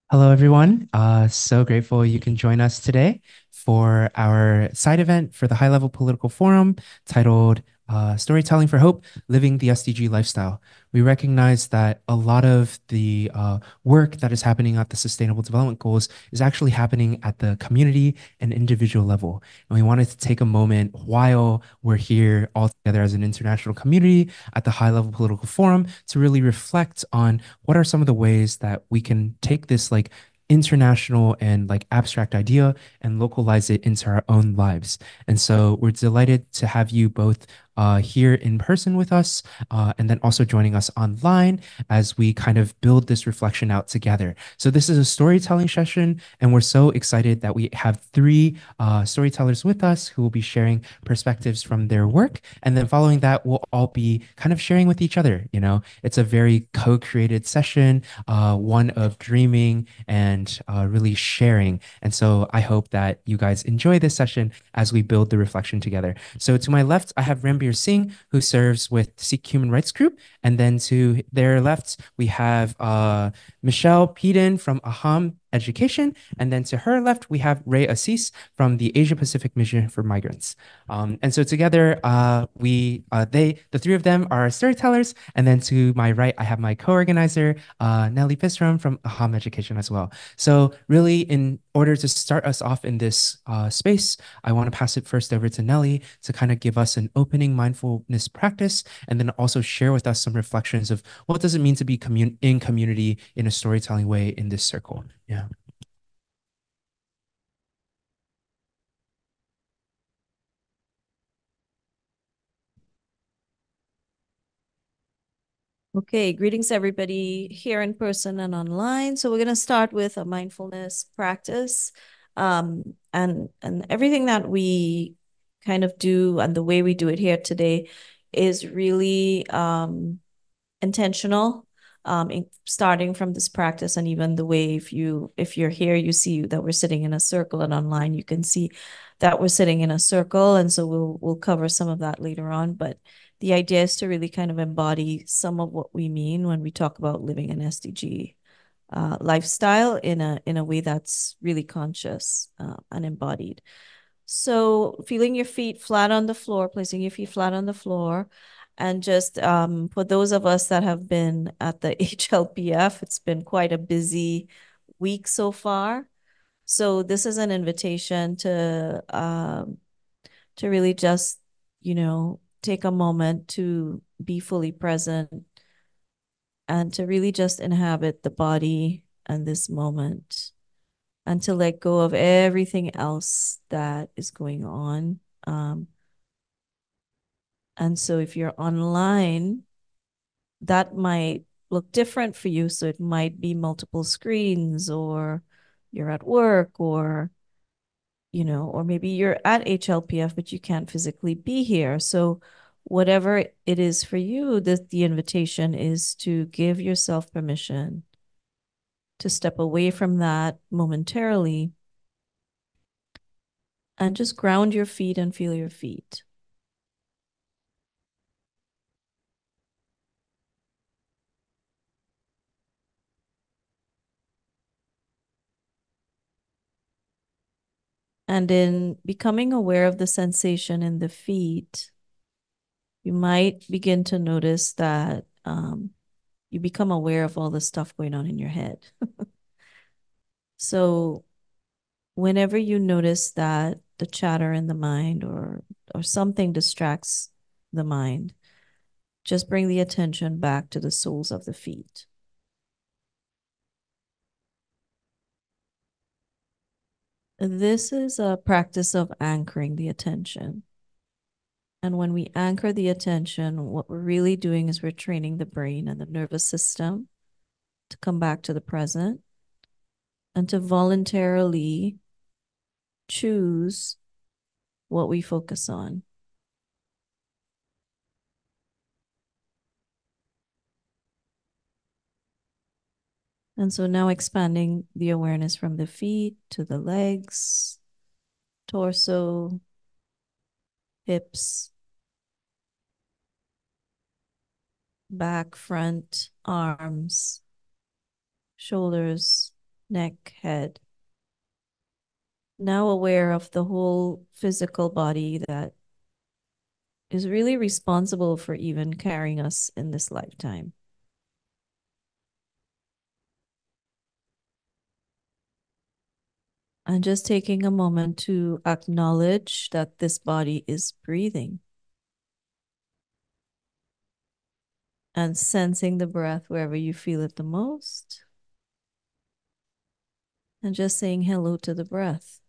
Hello, everyone. So grateful you can join us today for our side event for the High Level Political Forum titled Storytelling for Hope, Living the SDG Lifestyle. We recognize that a lot of the work that is happening at the Sustainable Development Goals is actually happening at the community and individual level. And we wanted to take a moment while we're here all together as an international community at the High Level Political Forum to really reflect on what are some of the ways that we can take this like international and like abstract idea and localize it into our own lives. And so we're delighted to have you both here in person with us and then also joining us online as we kind of build this reflection out together. So this is a storytelling session, and we're so excited that we have three storytellers with us who will be sharing perspectives from their work. And then following that, we'll all be kind of sharing with each other. You know, it's a very co-created session, one of dreaming and really sharing. And so I hope that you guys enjoy this session as we build the reflection together. So to my left, I have Ranbir Singh, who serves with Sikh Human Rights Group. And then to their left, we have Michelle Peden from Aham Education. And then to her left, we have Ray Assis from the Asia Pacific Mission for Migrants. And so together, the three of them are storytellers. And then to my right, I have my co-organizer, Nelly Pisram from Aham Education as well. So really, in order to start us off in this space, I want to pass it first over to Nelly to kind of give us an opening mindfulness practice, and then also share with us some reflections of what does it mean to be in community in a storytelling way in this circle. Yeah. Okay, greetings everybody here in person and online. So we're going to start with a mindfulness practice. And everything that we kind of do and the way we do it here today is really intentional. Starting from this practice, and even the way if you're here, you see that we're sitting in a circle, and online you can see that we're sitting in a circle. And so we'll cover some of that later on. But the idea is to really kind of embody some of what we mean when we talk about living an SDG lifestyle in a way that's really conscious and embodied. So feeling your feet flat on the floor, placing your feet flat on the floor. And just for those of us that have been at the HLPF, it's been quite a busy week so far. So this is an invitation to really just, take a moment to be fully present and to really just inhabit the body and this moment and to let go of everything else that is going on. And so if you're online, that might look different for you. So it might be multiple screens, or you're at work, or maybe you're at HLPF, but you can't physically be here. So whatever it is for you, the invitation is to give yourself permission to step away from that momentarily and just ground your feet and feel your feet. And in becoming aware of the sensation in the feet, you might begin to notice that you become aware of all the stuff going on in your head. So whenever you notice that the chatter in the mind or something distracts the mind, just bring the attention back to the soles of the feet. This is a practice of anchoring the attention. And when we anchor the attention, what we're really doing is we're training the brain and the nervous system to come back to the present and to voluntarily choose what we focus on. And so now expanding the awareness from the feet to the legs, torso, hips, back, front, arms, shoulders, neck, head. Now aware of the whole physical body that is really responsible for even carrying us in this lifetime. And just taking a moment to acknowledge that this body is breathing and sensing the breath wherever you feel it the most. And just saying hello to the breath.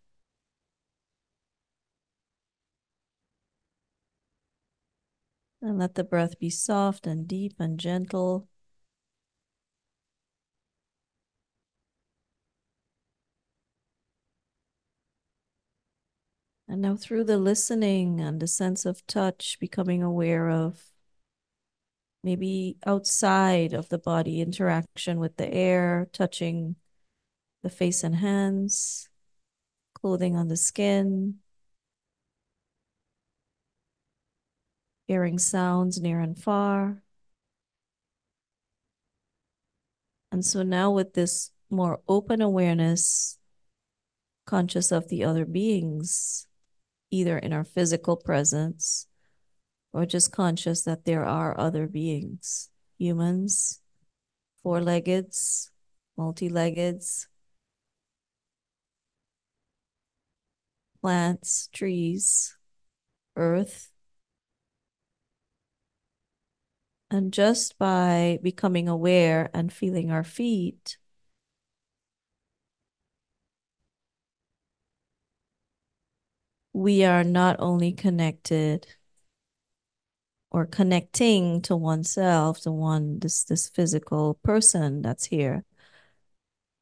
And let the breath be soft and deep and gentle. And now through the listening and the sense of touch, becoming aware of maybe outside of the body interaction with the air, touching the face and hands, clothing on the skin, hearing sounds near and far. And so now with this more open awareness, conscious of the other beings, either in our physical presence or just conscious that there are other beings, humans, four-leggeds, multi-leggeds, plants, trees, earth. And just by becoming aware and feeling our feet, we are not only connected or connecting to oneself, to this physical person that's here,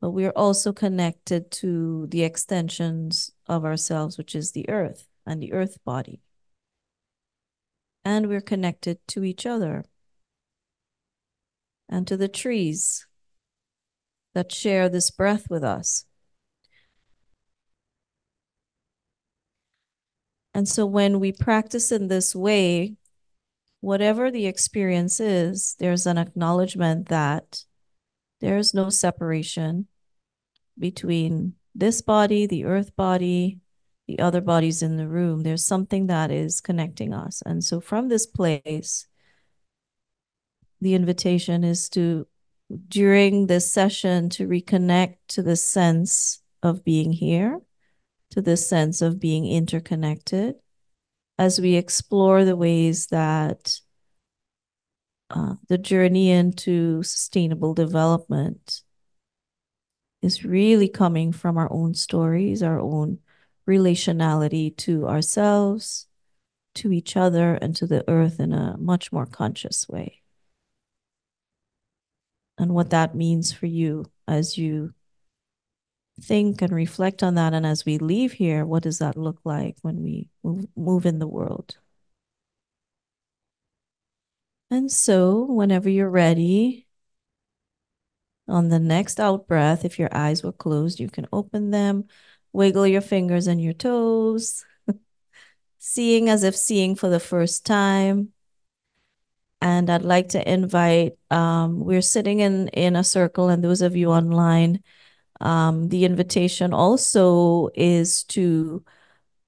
but we are also connected to the extensions of ourselves, which is the earth and the earth body. And we're connected to each other and to the trees that share this breath with us. And so when we practice in this way, whatever the experience is, there's an acknowledgement that there's no separation between this body, the earth body, the other bodies in the room. There's something that is connecting us. And so from this place, the invitation is to, during this session, to reconnect to the sense of being here, to the sense of being interconnected, as we explore the ways that the journey into sustainable development is really coming from our own stories, our own relationality to ourselves, to each other, and to the earth in a much more conscious way. And what that means for you as you think and reflect on that. And as we leave here, what does that look like when we move in the world? And so, whenever you're ready, on the next out breath, if your eyes were closed, you can open them, wiggle your fingers and your toes, seeing as if seeing for the first time. And I'd like to invite, we're sitting in a circle, and those of you online, the invitation also is to,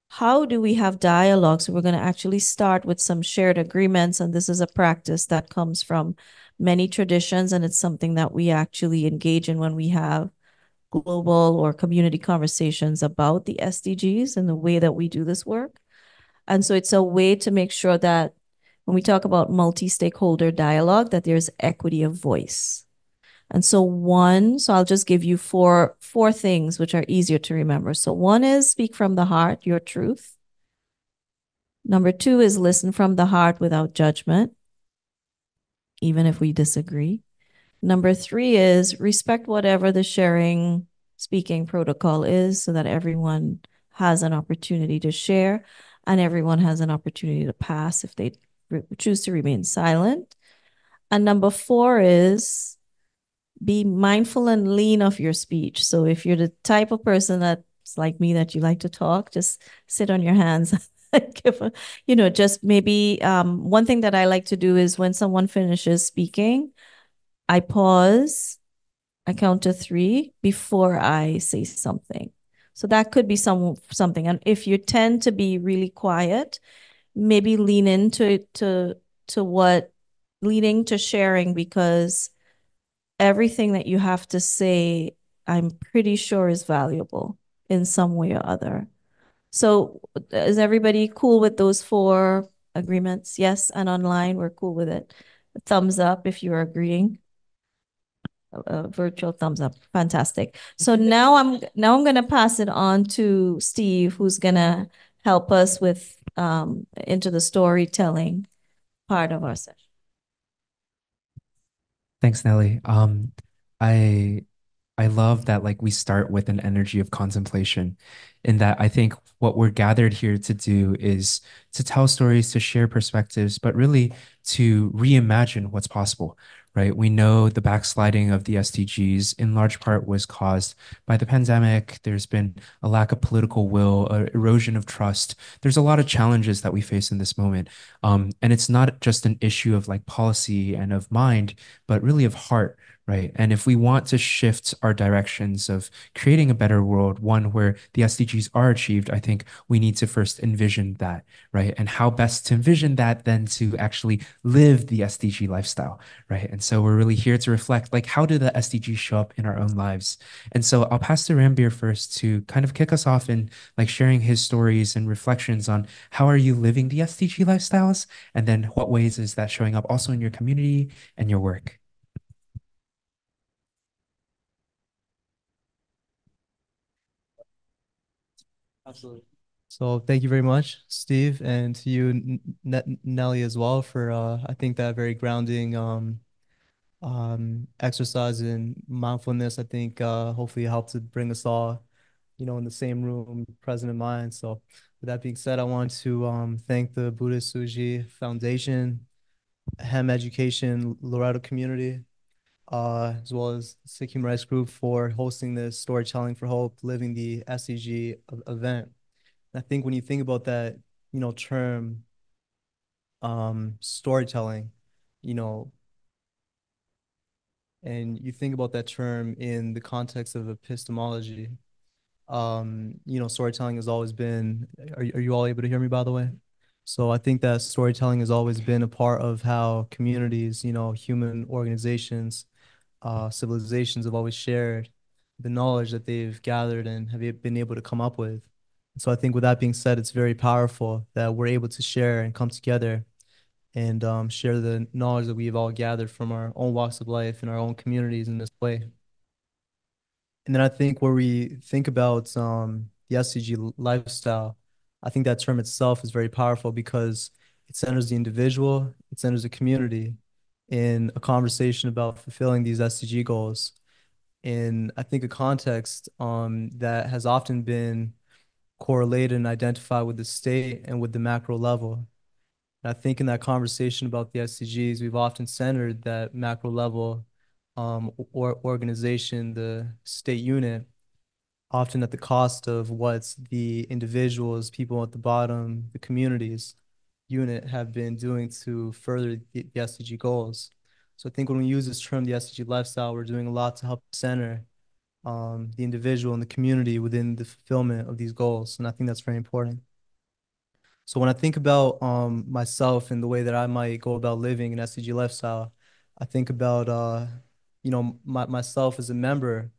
how do we have dialogue? So we're going to actually start with some shared agreements, and this is a practice that comes from many traditions, and it's something that we actually engage in when we have global or community conversations about the SDGs and the way that we do this work. And so it's a way to make sure that when we talk about multi-stakeholder dialogue, that there's equity of voice. And so I'll just give you four things which are easier to remember. So one is speak from the heart, your truth. Number two is listen from the heart without judgment, even if we disagree. Number three is respect whatever the speaking protocol is, so that everyone has an opportunity to share and everyone has an opportunity to pass if they choose to remain silent. And number four is be mindful and lean of your speech. So if you're the type of person that's like me, that you like to talk, just sit on your hands. Give just maybe one thing that I like to do is when someone finishes speaking, I pause, I count to three before I say something. So that could be something. And if you tend to be really quiet, maybe lean into to what leading to sharing, because everything that you have to say, I'm pretty sure is valuable in some way or other. So is everybody cool with those four agreements? Yes, and online, we're cool with it. Thumbs up if you're agreeing. A virtual thumbs up. Fantastic. So now I'm gonna pass it on to Steve, who's gonna help us with into the storytelling part of our session. Thanks, Nelly. I I love that like we start with an energy of contemplation in that I think what we're gathered here to do is to tell stories, to share perspectives, but really to reimagine what's possible, right? We know the backsliding of the SDGs in large part was caused by the pandemic. There's been a lack of political will, erosion of trust. There's a lot of challenges that we face in this moment. And it's not just an issue of like policy and of mind, but really of heart, right? And if we want to shift our directions of creating a better world, one where the SDGs are achieved, I think we need to first envision that, right? And how best to envision that then to actually live the SDG lifestyle, right? And so we're really here to reflect like how do the SDGs show up in our own lives? And so I'll pass to Rambir first to kind of kick us off in like sharing his stories and reflections on how are you living the SDG lifestyles, and then what ways is that showing up also in your community and your work? Absolutely. So thank you very much, Steve, and to you, Nelly, as well, for I think that very grounding exercise in mindfulness. I think hopefully helped to bring us all, in the same room, present in mind. So with that being said, I want to thank the Buddhist Tzu Chi Foundation, Hem Education, Loretto Community, as well as Sikh Human Rights Group for hosting this Storytelling for Hope, Living the SDG event. I think when you think about that, term, storytelling, you know, and you think about that term in the context of epistemology, storytelling has always been, are you all able to hear me, by the way? So I think that storytelling has always been a part of how communities, human organizations, civilizations have always shared the knowledge that they've gathered and have been able to come up with. So I think with that being said, it's very powerful that we're able to share and come together and share the knowledge that we've all gathered from our own walks of life and our own communities in this way. And then I think where we think about the SDG lifestyle, I think that term itself is very powerful because it centers the individual, it centers the community in a conversation about fulfilling these SDG goals in, I think, a context that has often been correlated and identified with the state and with the macro level. And I think in that conversation about the SDGs, we've often centered that macro level or organization, the state unit, often at the cost of what the individuals, people at the bottom, the communities unit have been doing to further the SDG goals. So I think when we use this term, the SDG lifestyle, we're doing a lot to help center the individual and the community within the fulfillment of these goals. And I think that's very important. So when I think about myself and the way that I might go about living an SDG lifestyle, I think about myself as a member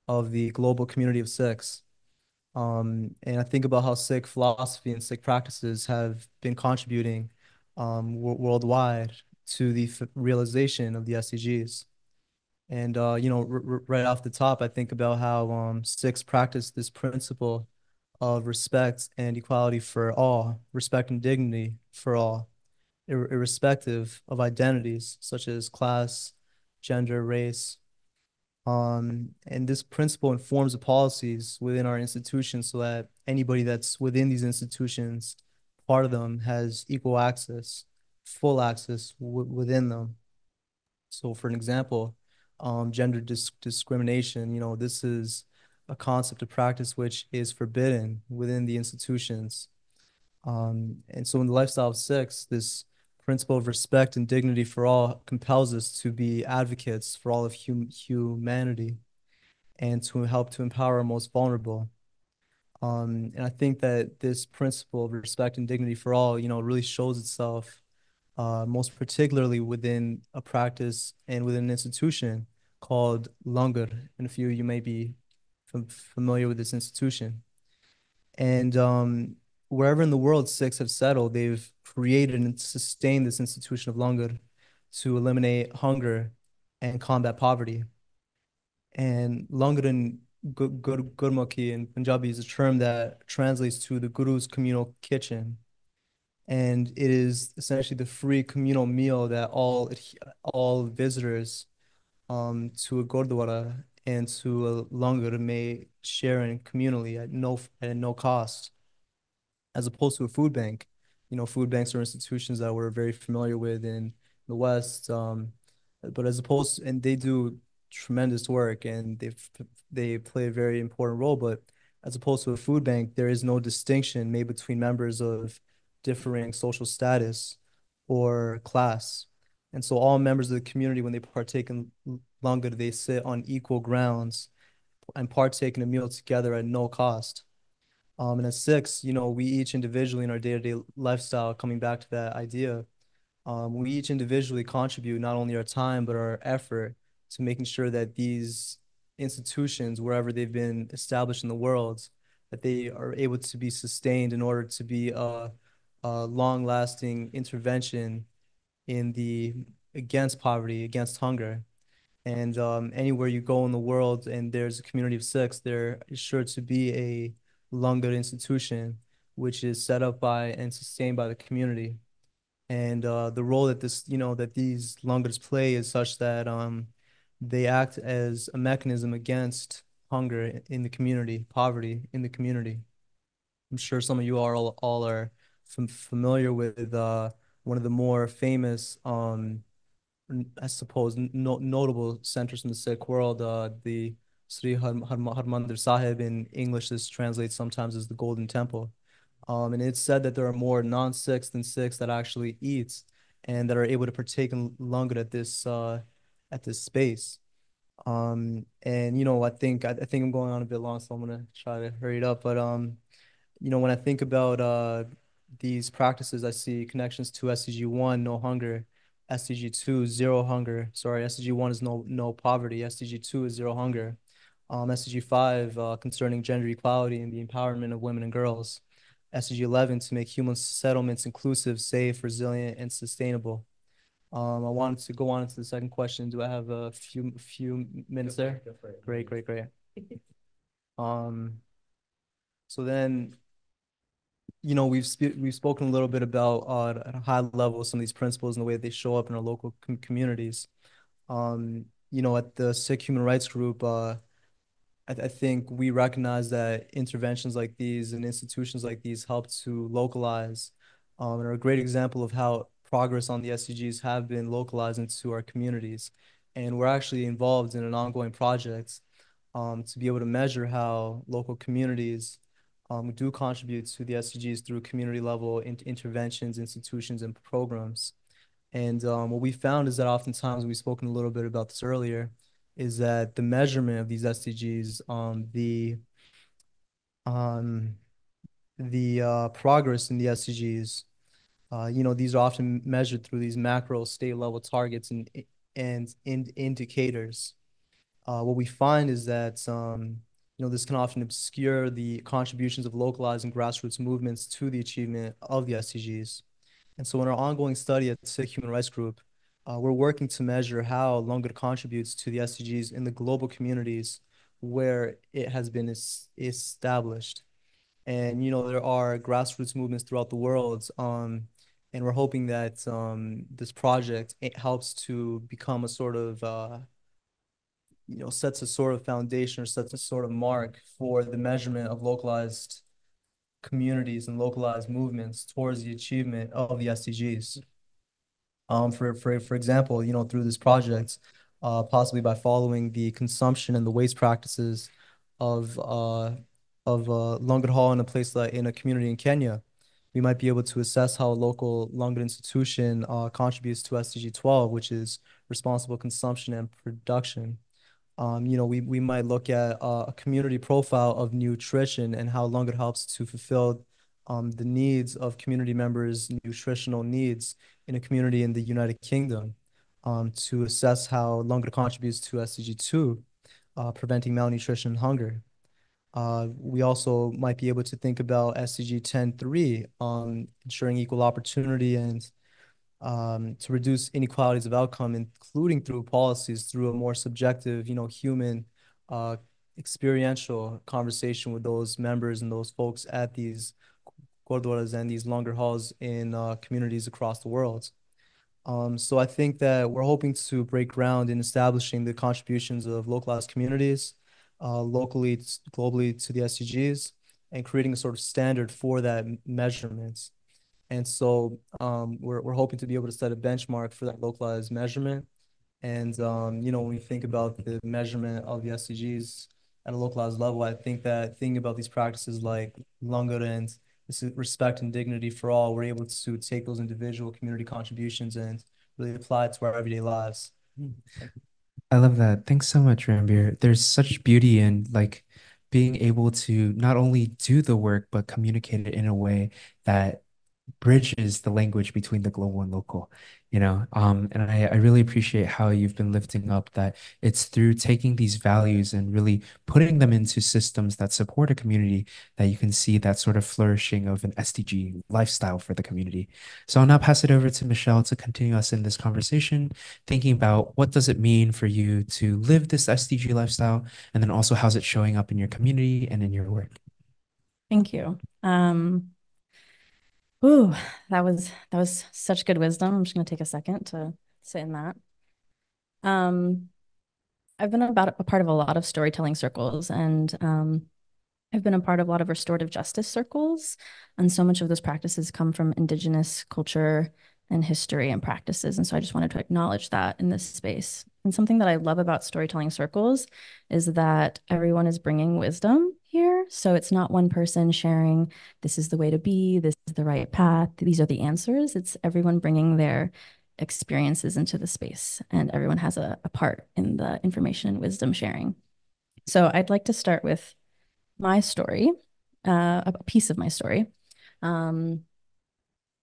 of the global community of Sikhs. And I think about how Sikh philosophy and Sikh practices have been contributing worldwide to the realization of the SDGs. And right off the top, I think about how Sikhs practice this principle of respect and equality for all, respect and dignity for all, irrespective of identities such as class, gender, race. And this principle informs the policies within our institutions so that anybody that's within these institutions, part of them, has equal access, full access within them. So for an example, gender discrimination, this is a concept of practice which is forbidden within the institutions. And so in the lifestyle of Sikhs, this principle of respect and dignity for all compels us to be advocates for all of humanity. and to help to empower our most vulnerable. And I think that this principle of respect and dignity for all, really shows itself most particularly within a practice and within an institution called Langar. And a few of you may be familiar with this institution. And wherever in the world Sikhs have settled, they've created and sustained this institution of Langar to eliminate hunger and combat poverty. And Langar in Gurmukhi in Punjabi is a term that translates to the Guru's communal kitchen. And it is essentially the free communal meal that all visitors to a Gurdwara and to a Langar may share in communally at no cost, as opposed to a food bank. Food banks are institutions that we're very familiar with in the West. But as opposed, and they do tremendous work and they play a very important role. But as opposed to a food bank, there is no distinction made between members of differing social status or class. And so all members of the community, when they partake in langar, they sit on equal grounds and partake in a meal together at no cost. And as Sikhs, we each individually in our day-to-day lifestyle, coming back to that idea, we each individually contribute not only our time, but our effort to making sure that these institutions, wherever they've been established in the world, that they are able to be sustained in order to be a long-lasting intervention in the against poverty, against hunger. And anywhere you go in the world and there's a community of Sikhs, there is sure to be a Langar institution, which is set up by and sustained by the community. And the role that that these Langars play is such that they act as a mechanism against hunger in the community, poverty in the community. I'm sure some of you are all are familiar with one of the more famous I suppose, notable centers in the Sikh world, the Sri Harmandir Sahib. In English, this translates sometimes as the Golden Temple. And it's said that there are more non-Sikhs than Sikhs that actually eat and that are able to partake in langar at this space. And I think I'm going on a bit long, so I'm gonna try to hurry it up. But when I think about these practices, I see connections to SDG 1, no hunger, SDG 2, zero hunger. Sorry, SDG 1 is no poverty, SDG 2 is zero hunger. SDG 5 concerning gender equality and the empowerment of women and girls. SDG 11 to make human settlements inclusive, safe, resilient, and sustainable. I wanted to go on to the second question. Do I have a few minutes there? Great, great, great. Um, so then we've spoken a little bit about at a high level some of these principles and the way that they show up in our local communities. At the Sikh Human Rights Group, I think we recognize that interventions like these and institutions like these help to localize, and are a great example of how progress on the SDGs have been localized into our communities. And we're actually involved in an ongoing project to be able to measure how local communities do contribute to the SDGs through community level interventions, institutions, and programs. And what we found is that oftentimes, we've spoken a little bit about this earlier, is that the measurement of these SDGs, um, the progress in the SDGs, these are often measured through these macro state level targets and indicators. What we find is that this can often obscure the contributions of localized and grassroots movements to the achievement of the SDGs. And so in our ongoing study at the Sikh Human Rights Group, we're working to measure how Langar contributes to the SDGs in the global communities where it has been established. And, there are grassroots movements throughout the world. And we're hoping that this project, it helps to become a sort of sets a sort of foundation or sets a sort of mark for the measurement of localized communities and localized movements towards the achievement of the SDGs. For example, through this project, possibly by following the consumption and the waste practices of Langar Hall in a place like in a community in Kenya, we might be able to assess how a local Langar institution contributes to SDG 12, which is responsible consumption and production. We might look at a community profile of nutrition and how Lunga helps to fulfill the needs of community members' nutritional needs in a community in the United Kingdom, to assess how Lunga contributes to SDG 2, preventing malnutrition and hunger. We also might be able to think about SDG 10.3, ensuring equal opportunity and to reduce inequalities of outcome, including through policies, through a more subjective, human, experiential conversation with those members and those folks at these gurdwaras and these longer halls in communities across the world. So I think that we're hoping to break ground in establishing the contributions of localized communities, locally, globally to the SDGs, and creating a sort of standard for that measurement. And so we're hoping to be able to set a benchmark for that localized measurement. And when we think about the measurement of the SDGs at a localized level, I think that thinking about these practices like Langar and this is respect and dignity for all, we're able to take those individual community contributions and really apply it to our everyday lives. I love that. Thanks so much, Ranbir. There's such beauty in like being able to not only do the work, but communicate it in a way that bridges the language between the global and local, and I really appreciate how you've been lifting up that it's through taking these values and really putting them into systems that support a community that you can see that sort of flourishing of an SDG lifestyle for the community. So I'll now pass it over to Michelle to continue us in this conversation, thinking about what does it mean for you to live this SDG lifestyle, and then also how's it showing up in your community and in your work. Thank you. Ooh, that was such good wisdom. I'm just gonna take a second to sit in that. I've been a part of a lot of storytelling circles, and I've been a part of a lot of restorative justice circles, and so much of those practices come from Indigenous culture and history and practices. And so I just wanted to acknowledge that in this space. And something that I love about storytelling circles is that everyone is bringing wisdom here. So it's not one person sharing, this is the way to be, this is the right path, these are the answers. It's everyone bringing their experiences into the space, and everyone has a part in the information and wisdom sharing. So I'd like to start with my story, a piece of my story.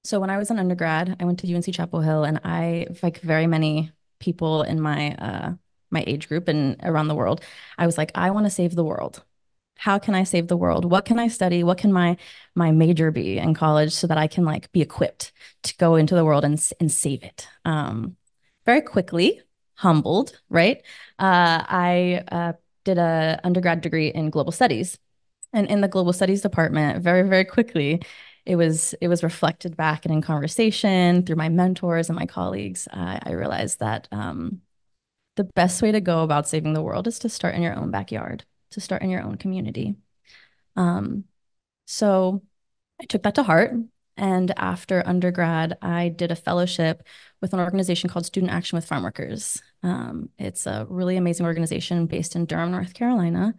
So when I was an undergrad, I went to UNC Chapel Hill, and I, like very many people in my my age group and around the world, I was like, I want to save the world. How can I save the world? What can I study? What can my major be in college so that I can like be equipped to go into the world and save it? Very quickly, humbled, right? I did a undergrad degree in global studies. And in the global studies department, very, very quickly, it was reflected back and in conversation through my mentors and my colleagues. I realized that the best way to go about saving the world is to start in your own backyard, to start in your own community. So I took that to heart. And after undergrad, I did a fellowship with an organization called Student Action with Farm Workers. It's a really amazing organization based in Durham, North Carolina.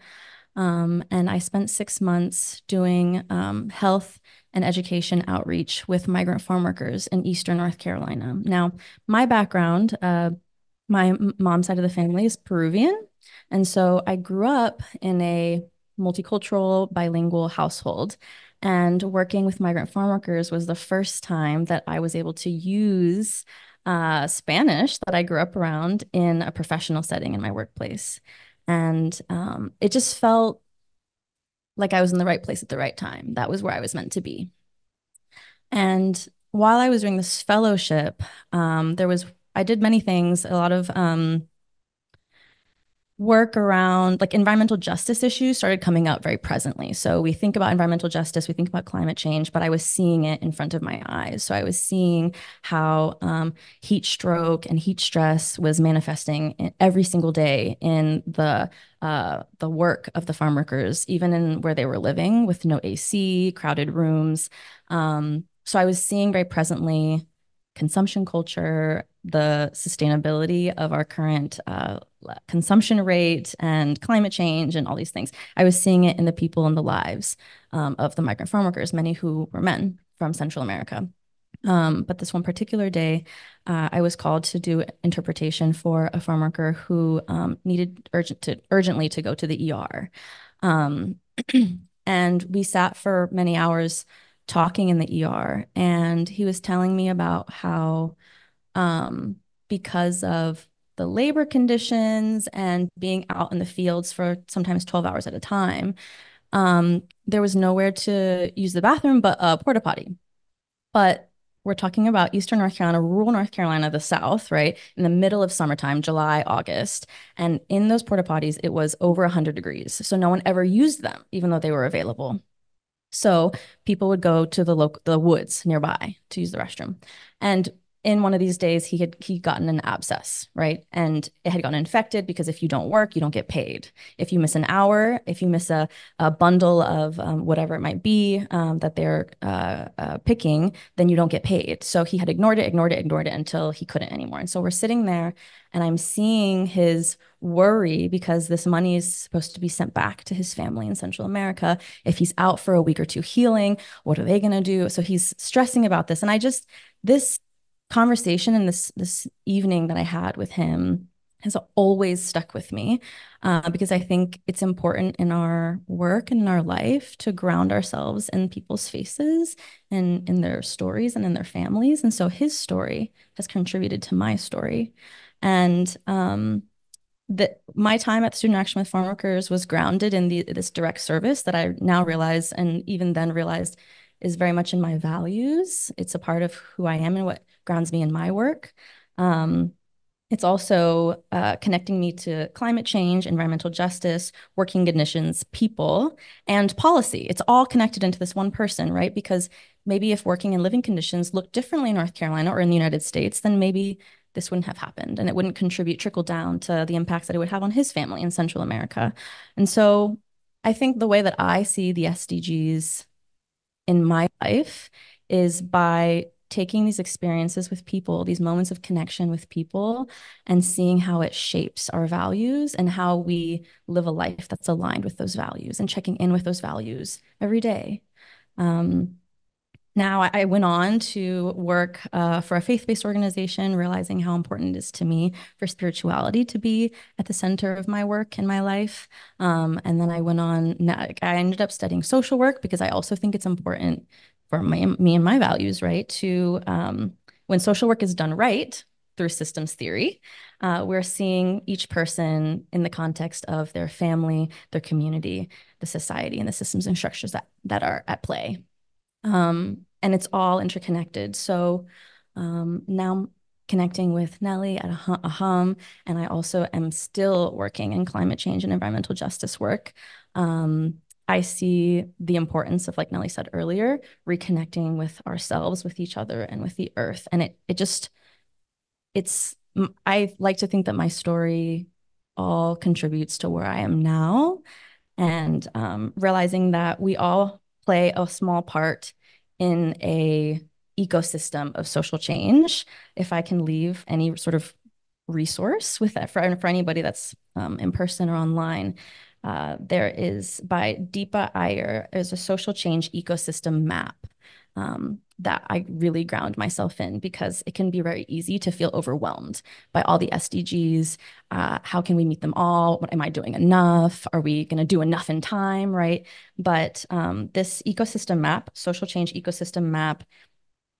And I spent 6 months doing health and education outreach with migrant farm workers in Eastern North Carolina. Now, my background, my mom's side of the family is Peruvian. And so I grew up in a multicultural, bilingual household. And working with migrant farm workers was the first time that I was able to use Spanish that I grew up around in a professional setting in my workplace. And it just felt like I was in the right place at the right time. That was where I was meant to be. And while I was doing this fellowship, I did many things, a lot of work around like environmental justice issues started coming up very presently. So we think about environmental justice, we think about climate change, but I was seeing it in front of my eyes. So I was seeing how heat stroke and heat stress was manifesting every single day in the work of the farm workers, even in where they were living with no AC, crowded rooms. So I was seeing very presently consumption culture, the sustainability of our current consumption rate and climate change and all these things. I was seeing it in the people and the lives of the migrant farm workers, many who were men from Central America. But this one particular day, I was called to do interpretation for a farm worker who needed urgently to go to the ER. Um, and we sat for many hours talking in the ER, and he was telling me about how because of the labor conditions and being out in the fields for sometimes 12 hours at a time, there was nowhere to use the bathroom but a porta potty. But we're talking about Eastern North Carolina, rural North Carolina, the South, right? In the middle of summertime, July, August. And in those porta potties, it was over 100 degrees. So no one ever used them, even though they were available. So people would go to the woods nearby to use the restroom. And in one of these days, he'd gotten an abscess, right? And it had gotten infected because if you don't work, you don't get paid. If you miss an hour, if you miss a bundle of whatever it might be that they're picking, then you don't get paid. So he had ignored it until he couldn't anymore. And so we're sitting there and I'm seeing his worry because this money is supposed to be sent back to his family in Central America. If he's out for a week or two healing, what are they going to do? So he's stressing about this. And this conversation and this evening that I had with him has always stuck with me because I think it's important in our work and in our life to ground ourselves in people's faces and in their stories and in their families. And so his story has contributed to my story. And that my time at Student Action with Farm Workers was grounded in this direct service that I now realize, and even then realized, is very much in my values. It's a part of who I am and what grounds me in my work. It's also connecting me to climate change, environmental justice, working conditions, people, and policy. It's all connected into this one person, right? Because maybe if working and living conditions look differently in North Carolina or in the United States, then maybe this wouldn't have happened and it wouldn't trickle down to the impacts that it would have on his family in Central America. And so I think the way that I see the SDGs in my life is by taking these experiences with people, these moments of connection with people, and seeing how it shapes our values and how we live a life that's aligned with those values and checking in with those values every day. Now, I went on to work for a faith-based organization, realizing how important it is to me for spirituality to be at the center of my work and my life. And then I went on, I ended up studying social work because I also think it's important for me and my values, right? To when social work is done right through systems theory, we're seeing each person in the context of their family, their community, the society, and the systems and structures that are at play. And it's all interconnected. So now I'm connecting with Nellie at AHUM, and I also am still working in climate change and environmental justice work. I see the importance of, like Nellie said earlier, reconnecting with ourselves, with each other, and with the earth. And I like to think that my story all contributes to where I am now, and realizing that we all play a small part in a ecosystem of social change. If I can leave any sort of resource with that for anybody that's in person or online, there is by Deepa Iyer, there's a social change ecosystem map that I really ground myself in because it can be very easy to feel overwhelmed by all the SDGs. How can we meet them all? What am I doing enough? Are we going to do enough in time, right? But this ecosystem map, social change ecosystem map,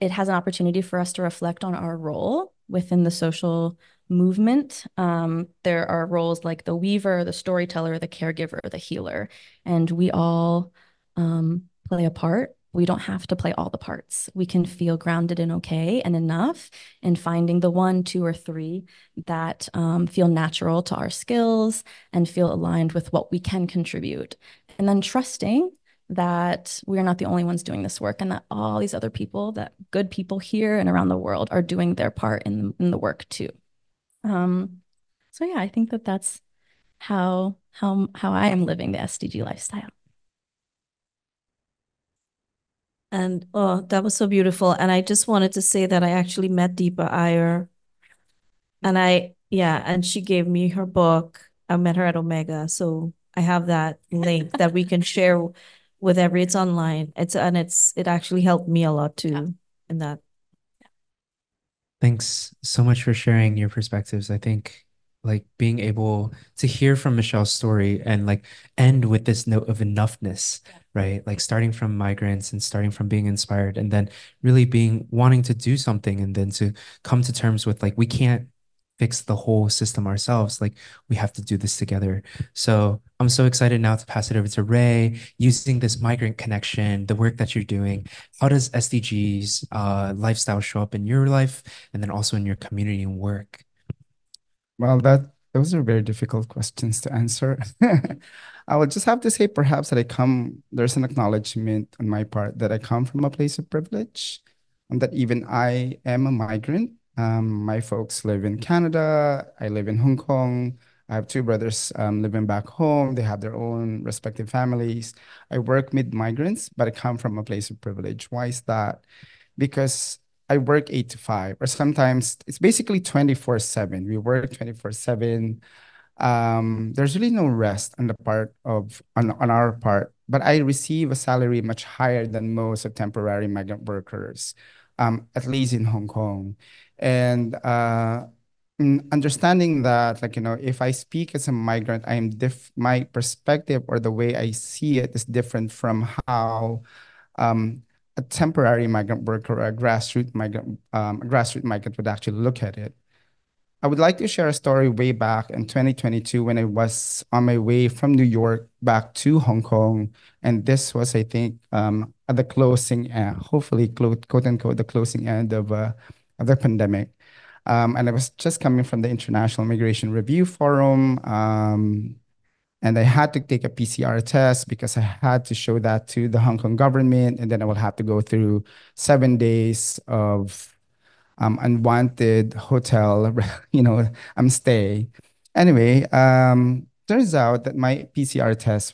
it has an opportunity for us to reflect on our role within the social movement. There are roles like the weaver, the storyteller, the caregiver, the healer, and we all play a part. We don't have to play all the parts. We can feel grounded and okay and enough in finding the one, two, or three that feel natural to our skills and feel aligned with what we can contribute. And then trusting that we are not the only ones doing this work and that all these other people, that good people here and around the world are doing their part in the work too. So yeah, I think that that's how I am living the SDG lifestyle. And oh, that was so beautiful. And I just wanted to say that I actually met Deepa Iyer. And and she gave me her book. I met her at Omega. So I have that link that we can share with it's online. It actually helped me a lot too in that. Thanks so much for sharing your perspectives. I think like being able to hear from Michelle's story and like end with this note of enoughness, right? Like starting from migrants and starting from being inspired and then really being wanting to do something and then to come to terms with like we can't fix the whole system ourselves. Like we have to do this together. So I'm so excited now to pass it over to Ray, using this migrant connection, the work that you're doing. How does SDGs lifestyle show up in your life and then also in your community and work? Well, those are very difficult questions to answer. I would just have to say perhaps that there's an acknowledgement on my part that I come from a place of privilege and that even I am a migrant. My folks live in Canada. I live in Hong Kong. I have two brothers living back home. They have their own respective families. I work with migrants, but I come from a place of privilege. Why is that? Because I work 8 to 5, or sometimes it's basically 24/7. We work 24/7. There's really no rest on the part of on our part, but I receive a salary much higher than most of temporary migrant workers, at least in Hong Kong. And understanding that, like, if I speak as a migrant, my perspective or the way I see it is different from how um, a temporary migrant worker or a grassroots migrant would actually look at it. I would like to share a story way back in 2022 when I was on my way from New York back to Hong Kong. And this was, I think, at the closing, hopefully, quote unquote, the closing end of the pandemic. And I was just coming from the International Migration Review Forum. And I had to take a PCR test because I had to show that to the Hong Kong government. And then I will have to go through 7 days of unwanted hotel, stay. Anyway, turns out that my PCR test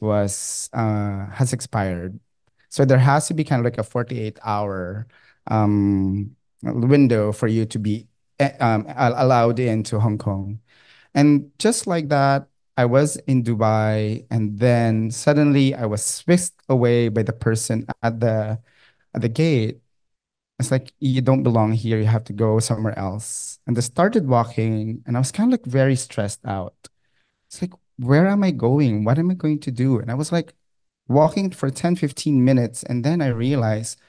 has expired. So there has to be kind of like a 48-hour window for you to be allowed into Hong Kong. And just like that, I was in Dubai, and then suddenly I was whisked away by the person at the gate. It's like, you don't belong here, you have to go somewhere else. And I started walking, and I was kind of like very stressed out. It's like, where am I going? What am I going to do? And I was like walking for 10, 15 minutes, and then I realized,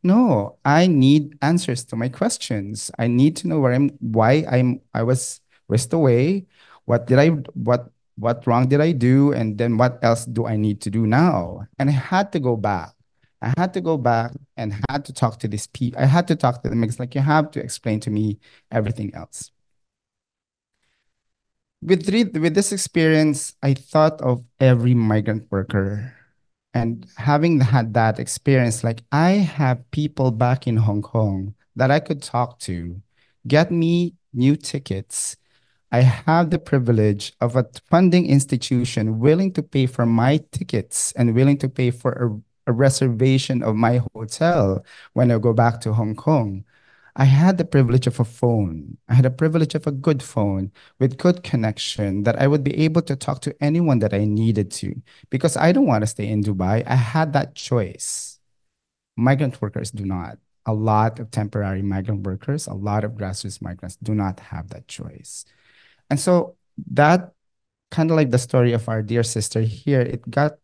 no, I need answers to my questions. I need to know why I was whisked away. What wrong did I do? And then what else do I need to do now? And I had to go back. I had to go back and had to talk to these people. I had to talk to them. It's like, you have to explain to me everything else. With this experience, I thought of every migrant worker. And having had that experience, like, I have people back in Hong Kong that I could talk to, get me new tickets. I have the privilege of a funding institution willing to pay for my tickets and willing to pay for a reservation of my hotel when I go back to Hong Kong. I had the privilege of a phone. I had the privilege of a good phone with good connection that I would be able to talk to anyone that I needed to because I don't want to stay in Dubai. I had that choice. Migrant workers do not. A lot of temporary migrant workers, a lot of grassroots migrants do not have that choice. And so that kind of like the story of our dear sister here, it got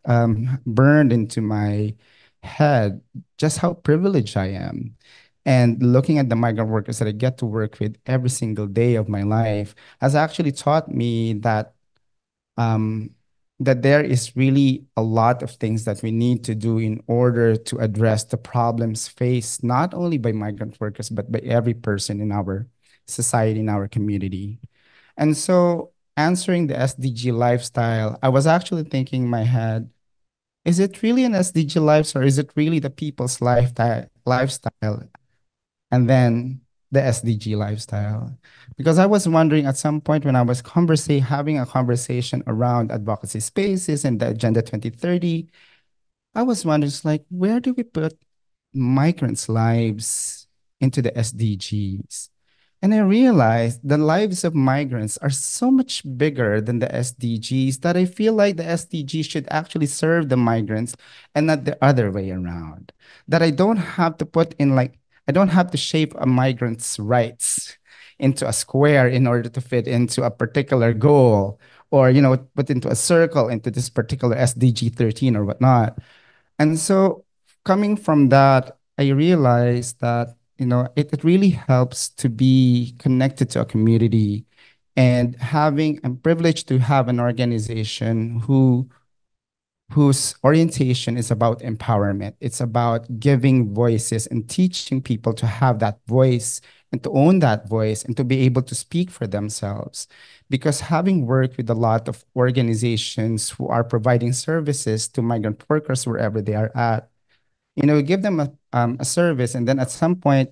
burned into my head just how privileged I am. And looking at the migrant workers that I get to work with every single day of my life has actually taught me um, that there is really a lot of things that we need to do in order to address the problems faced not only by migrant workers, but by every person in our society, in our community. And so answering the SDG lifestyle, I was actually thinking in my head, is it really an SDG lifestyle or is it really the people's lifestyle? And then the SDG lifestyle. Because I was wondering at some point when I was having a conversation around advocacy spaces and the Agenda 2030, I was wondering, it's like, where do we put migrants' lives into the SDGs? And I realized the lives of migrants are so much bigger than the SDGs that I feel like the SDGs should actually serve the migrants and not the other way around. That I don't have to shape a migrant's rights. into a square in order to fit into a particular goal, or put into a circle into this particular SDG 13 or whatnot. And so coming from that, I realized that it really helps to be connected to a community. And I'm privileged to have an organization whose orientation is about empowerment. It's about giving voices and teaching people to have that voice and to own that voice and to be able to speak for themselves. Because having worked with a lot of organizations who are providing services to migrant workers wherever they are at, you give them a service, and then at some point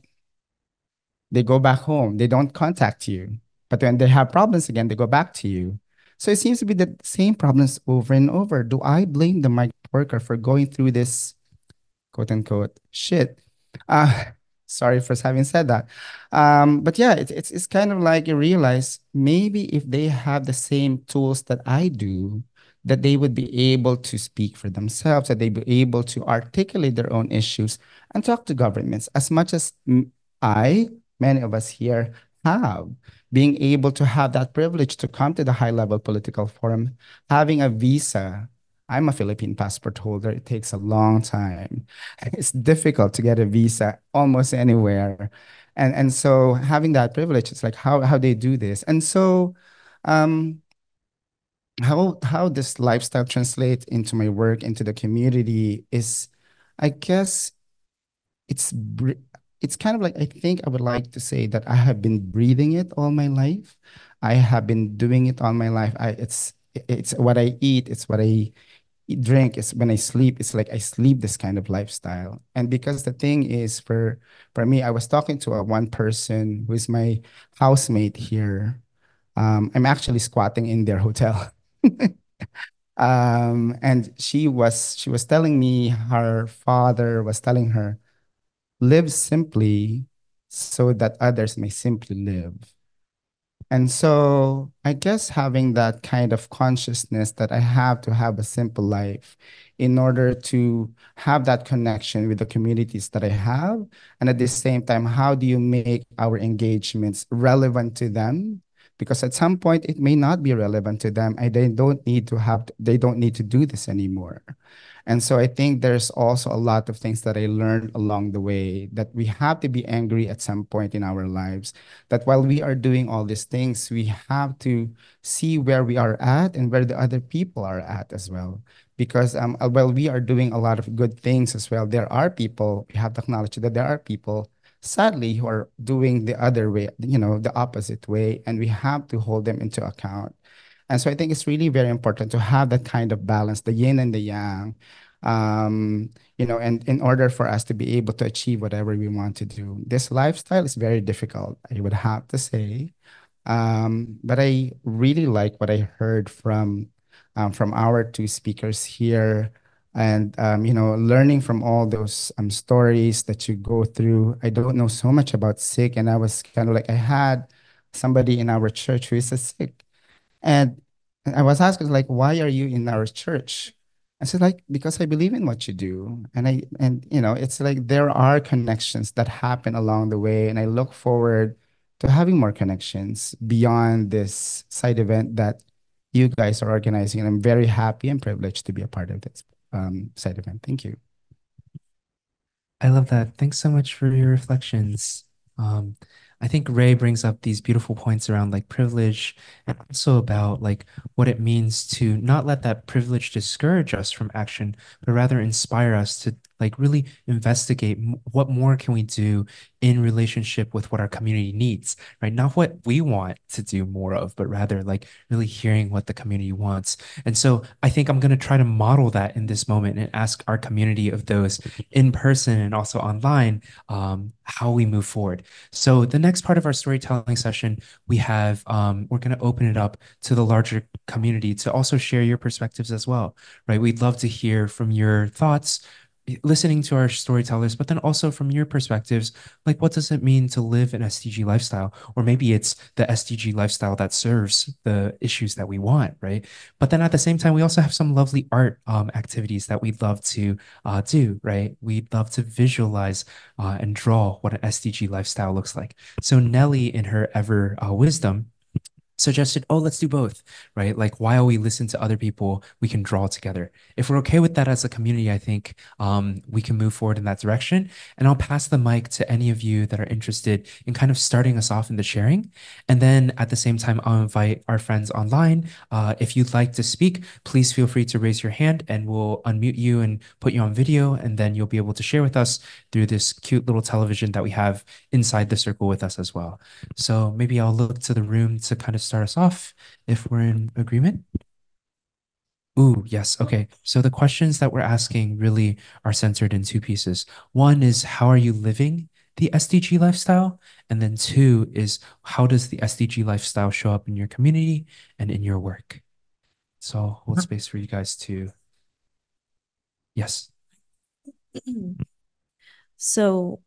they go back home. They don't contact you. But when they have problems again, they go back to you. So it seems to be the same problems over and over. Do I blame the migrant worker for going through this quote unquote shit? Uh, sorry for having said that. But yeah, it's kind of like you realize maybe if they have the same tools that I do, that they would be able to speak for themselves, that they'd be able to articulate their own issues and talk to governments as much as many of us here have. Being able to have that privilege to come to the high level political forum, having a visa. I'm a Philippine passport holder. It takes a long time. It's difficult to get a visa almost anywhere. And so having that privilege, it's like how they do this. And so um, how this lifestyle translates into my work, into the community is, I guess, it's it's kind of like, I think I would like to say that I have been breathing it all my life. I have been doing it all my life. It's what I eat, it's what I drink, it's when I sleep. It's like I sleep this kind of lifestyle. And because the thing is, for me, I was talking to a one person who is my housemate here. I'm actually squatting in their hotel. And she was telling me her father was telling her, live simply so that others may simply live. And so I guess having that kind of consciousness that I have to have a simple life in order to have that connection with the communities that I have. And at the same time, how do you make our engagements relevant to them? Because at some point it may not be relevant to them and they don't need to do this anymore. And so I think there's also a lot of things that I learned along the way, that we have to be angry at some point in our lives, that while we are doing all these things, we have to see where we are at and where the other people are at as well. Because while we are doing a lot of good things as well, there are people, we have to acknowledge that there are people, sadly, who are doing the other way, the opposite way, and we have to hold them into account. And so I think it's really very important to have that kind of balance, the yin and the yang, and in order for us to be able to achieve whatever we want to do. This lifestyle is very difficult, I would have to say. But I really like what I heard from our two speakers here. And learning from all those stories that you go through. I don't know so much about Sikh, and I was kind of like, I had somebody in our church who is a Sikh, and I was asked like, why are you in our church? I said like, because I believe in what you do. And it's like there are connections that happen along the way. And I look forward to having more connections beyond this side event that you guys are organizing. And I'm very happy and privileged to be a part of this side event. Thank you. I love that. Thanks so much for your reflections. Um, I think Ray brings up these beautiful points around like privilege and also about like what it means to not let that privilege discourage us from action, but rather inspire us to like really investigate what more can we do in relationship with what our community needs, right? Not what we want to do more of, but rather like really hearing what the community wants. And so I think I'm going to try to model that in this moment and ask our community of those in person and also online, how we move forward. So the next part of our storytelling session, we're going to open it up to the larger community to also share your perspectives as well, right? We'd love to hear from your thoughts, listening to our storytellers, but then also from your perspectives, like what does it mean to live an SDG lifestyle? Or maybe it's the SDG lifestyle that serves the issues that we want, right? But then at the same time, we also have some lovely art activities that we'd love to do, right? We'd love to visualize and draw what an SDG lifestyle looks like. So Nellie, in her ever wisdom, suggested, oh, let's do both, right? Like while we listen to other people, we can draw together. If we're okay with that as a community, I think we can move forward in that direction. And I'll pass the mic to any of you that are interested in kind of starting us off in the sharing. And then at the same time, I'll invite our friends online. If you'd like to speak, please feel free to raise your hand and we'll unmute you and put you on video. And then you'll be able to share with us through this cute little television that we have inside the circle with us as well. So maybe I'll look to the room to kind of start us off if we're in agreement. Ooh, yes. Okay. So the questions that we're asking really are centered in two pieces. One is, how are you living the SDG lifestyle? And then two is, how does the SDG lifestyle show up in your community and in your work? So I'll hold space for you guys to, yes. So,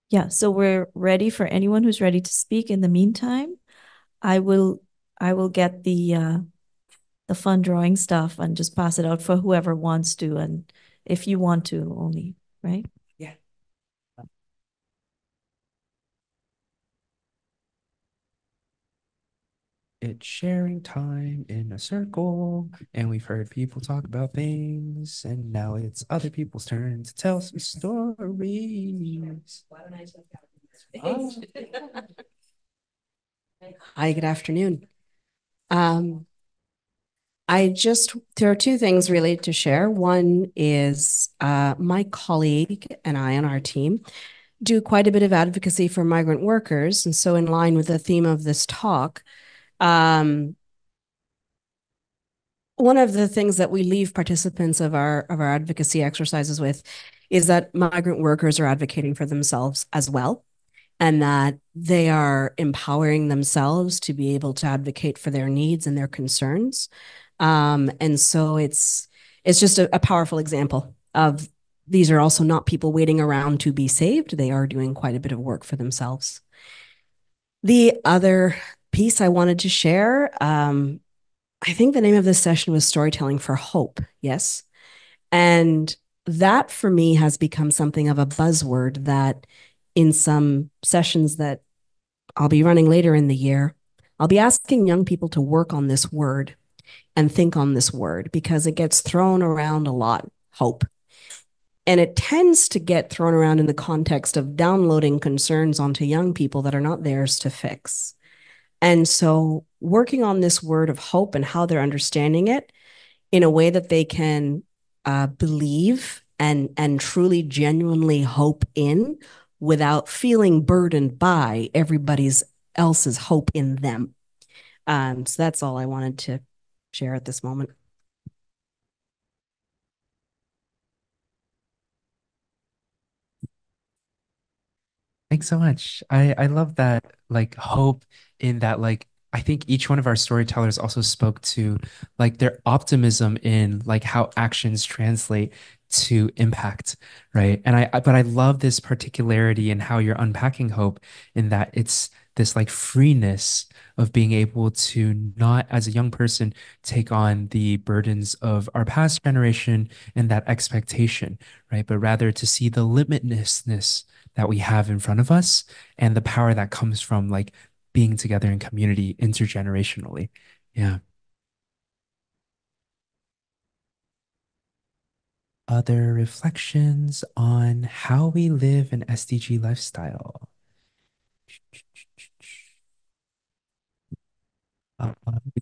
yeah, so we're ready for anyone who's ready to speak. In the meantime, I will get the fun drawing stuff and just pass it out for whoever wants to, and if you want to only, right? Yeah. It's sharing time in a circle, and we've heard people talk about things, and now it's other people's turn to tell some stories. Oh. Hi, good afternoon. There are two things really to share. One is my colleague and I on our team do quite a bit of advocacy for migrant workers. And so in line with the theme of this talk, one of the things that we leave participants of our advocacy exercises with is that migrant workers are advocating for themselves as well, and that they are empowering themselves to be able to advocate for their needs and their concerns. And so it's just a powerful example of these are also not people waiting around to be saved. They are doing quite a bit of work for themselves. The other piece I wanted to share, I think the name of this session was Storytelling for Hope. Yes. And that for me has become something of a buzzword that in some sessions that I'll be running later in the year, I'll be asking young people to work on this word and think on this word because it gets thrown around a lot, hope. And it tends to get thrown around in the context of downloading concerns onto young people that are not theirs to fix. And so working on this word of hope and how they're understanding it in a way that they can believe and truly genuinely hope in without feeling burdened by everybody's else's hope in them. So that's all I wanted to share at this moment. Thanks so much. I love that like hope in that like I think each one of our storytellers also spoke to like their optimism in like how actions translate to impact, right? And but I love this particularity in how you're unpacking hope in that it's this like freeness of being able to not as a young person take on the burdens of our past generation and that expectation, right? But rather to see the limitlessness that we have in front of us and the power that comes from like being together in community intergenerationally. Yeah. Other reflections on how we live an SDG lifestyle. We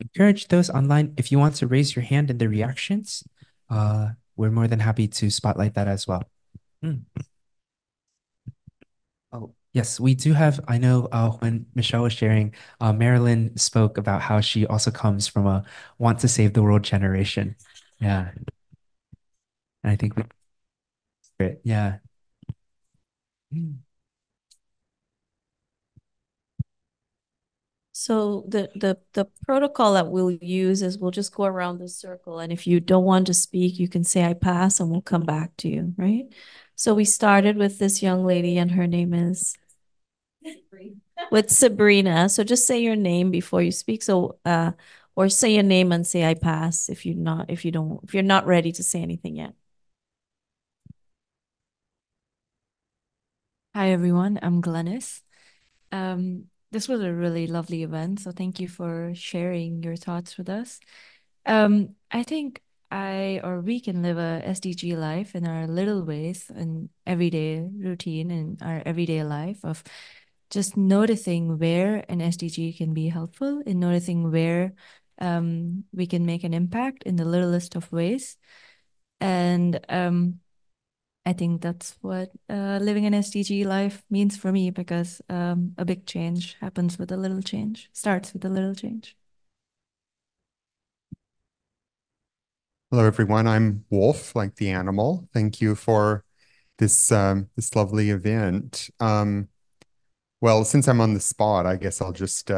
encourage those online, if you want to raise your hand in the reactions, we're more than happy to spotlight that as well. Hmm. Oh, yes, we do have. I know when Michelle was sharing, Marilyn spoke about how she also comes from a want to save the world generation. Yeah. And I think we, yeah. Hmm. So the protocol that we'll use is we'll just go around the circle, and if you don't want to speak, you can say I pass and we'll come back to you, right? So we started with this young lady and her name is with Sabrina. So just say your name before you speak. So or say your name and say I pass if you're not ready to say anything yet. Hi everyone, I'm Glennis. This was a really lovely event, so thank you for sharing your thoughts with us. I think we can live a SDG life in our little ways and everyday routine and our everyday life of just noticing where an SDG can be helpful and noticing where we can make an impact in the littlest of ways. And I think that's what living an SDG life means for me because a big change happens with a little change, starts with a little change. Hello, everyone. I'm Wolf, like the animal. Thank you for this lovely event. Well, since I'm on the spot, I guess I'll just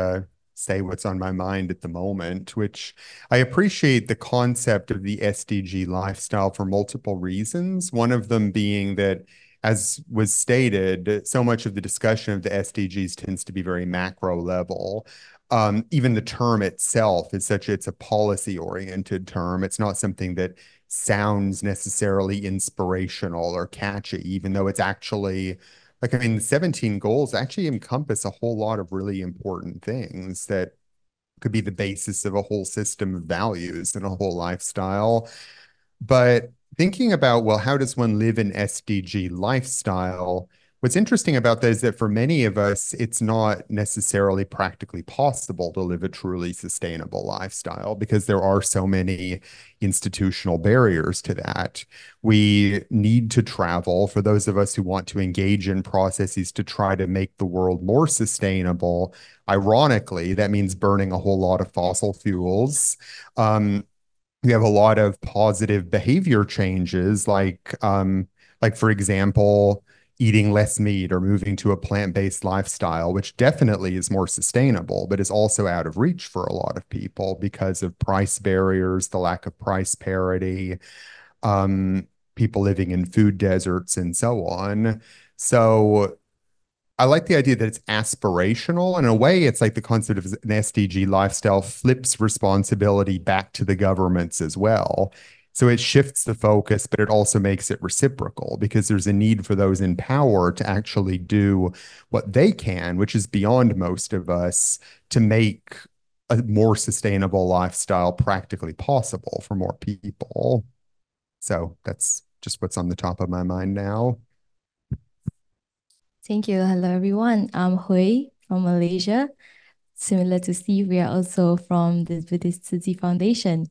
say what's on my mind at the moment, which I appreciate the concept of the SDG lifestyle for multiple reasons. One of them being that, as was stated, so much of the discussion of the SDGs tends to be very macro level. Even the term itself it's a policy-oriented term. It's not something that sounds necessarily inspirational or catchy, even though it's actually like, I mean, the 17 goals actually encompass a whole lot of really important things that could be the basis of a whole system of values and a whole lifestyle. But thinking about, well, how does one live an SDG lifestyle? What's interesting about that is that for many of us, it's not necessarily practically possible to live a truly sustainable lifestyle because there are so many institutional barriers to that. We need to travel for those of us who want to engage in processes to try to make the world more sustainable. Ironically, that means burning a whole lot of fossil fuels. We have a lot of positive behavior changes, like for example, eating less meat or moving to a plant-based lifestyle, which definitely is more sustainable, but is also out of reach for a lot of people because of price barriers, the lack of price parity, um, people living in food deserts, and so on. So I like the idea that it's aspirational. In a way, it's like the concept of an SDG lifestyle flips responsibility back to the governments as well. So it shifts the focus, but it also makes it reciprocal because there's a need for those in power to actually do what they can, which is beyond most of us, to make a more sustainable lifestyle practically possible for more people. So that's just what's on the top of my mind now. Thank you. Hello, everyone. I'm Hui from Malaysia. Similar to Steve, we are also from the Buddhist Tzu Chi Foundation.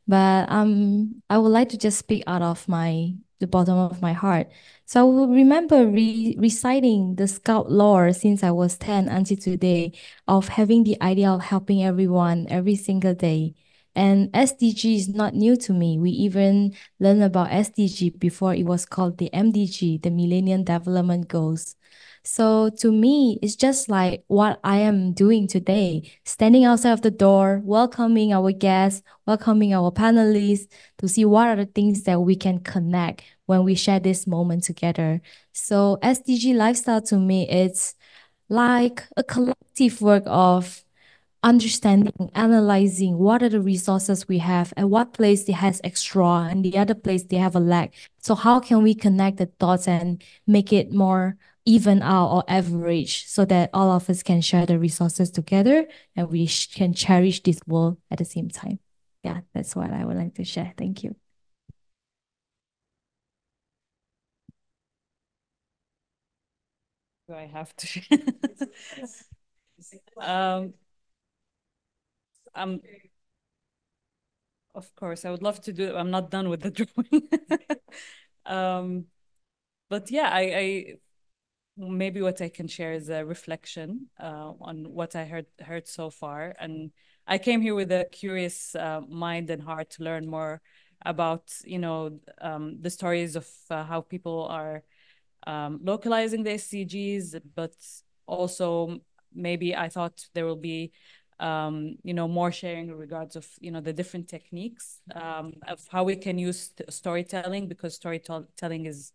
But I would like to just speak out of the bottom of my heart. So I will remember reciting the Scout lore since I was 10 until today, of having the idea of helping everyone every single day. And SDG is not new to me. We even learned about SDG before it was called the MDG, the Millennium Development Goals. So to me, it's just like what I am doing today, standing outside of the door, welcoming our guests, welcoming our panelists to see what are the things that we can connect when we share this moment together. So SDG lifestyle to me, it's like a collective work of understanding, analyzing what are the resources we have, and what place it has extra, and the other place they have a lack. So how can we connect the dots and make it more even out or average so that all of us can share the resources together and we can cherish this world at the same time? Yeah, that's what I would like to share. Thank you. Do I have to? um, of course, I would love to do it. I'm not done with the drawing. But yeah, I maybe what I can share is a reflection on what I heard so far. And I came here with a curious mind and heart to learn more about, the stories of how people are localizing the SDGs, but also maybe I thought there will be more sharing in regards of, the different techniques of how we can use storytelling, because storytelling is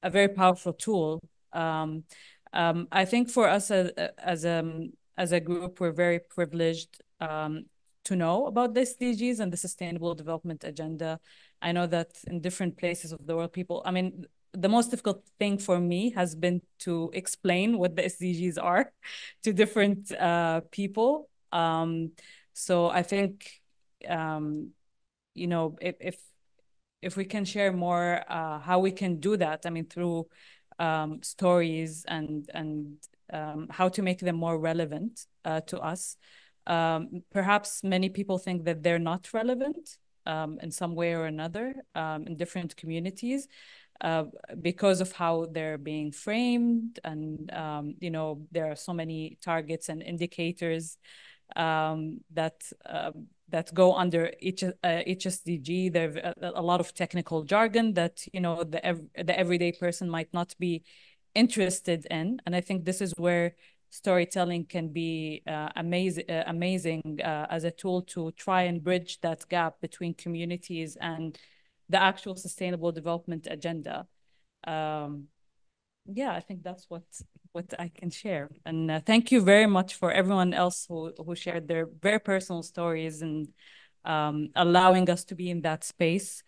a very powerful tool. I think for us as a group, we're very privileged to know about the SDGs and the Sustainable Development Agenda. I know that in different places of the world, the most difficult thing for me has been to explain what the SDGs are to different people. So I think, if we can share more how we can do that, through stories and how to make them more relevant to us. Perhaps many people think that they're not relevant in some way or another in different communities because of how they're being framed. And, there are so many targets and indicators that go under each SDG. There's a lot of technical jargon that the everyday person might not be interested in, and I think this is where storytelling can be amazing as a tool to try and bridge that gap between communities and the actual Sustainable Development Agenda. Yeah, I think that's what I can share. And thank you very much for everyone else who shared their very personal stories and allowing us to be in that space.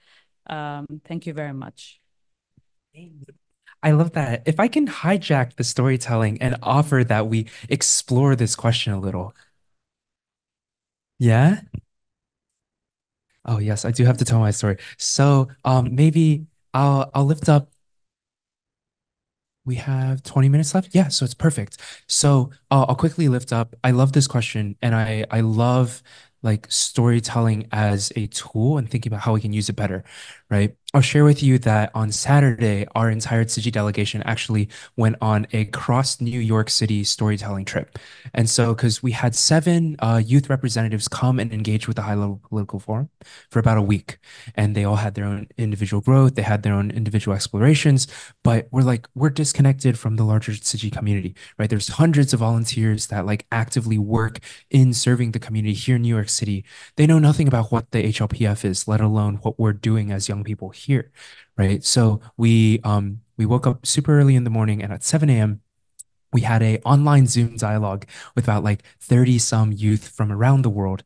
Thank you very much. I love that. If I can hijack the storytelling and offer that we explore this question a little. Yeah? Oh, yes, I do have to tell my story. So maybe I'll lift up. We have 20 minutes left. Yeah, so it's perfect. So I'll quickly lift up. I love this question, and I love like storytelling as a tool and thinking about how we can use it better, right? I'll share with you that on Saturday, our entire Tzu Chi delegation actually went on a cross New York City storytelling trip. And so, because we had 7 youth representatives come and engage with the high level political forum for about a week, and they all had their own individual growth, they had their own individual explorations, but we're disconnected from the larger Tzu Chi community, right? There's hundreds of volunteers that like actively work in serving the community here in New York City. They know nothing about what the HLPF is, let alone what we're doing as young people here, right? So we woke up super early in the morning, and at 7 a.m. we had a online Zoom dialogue with about like 30 some youth from around the world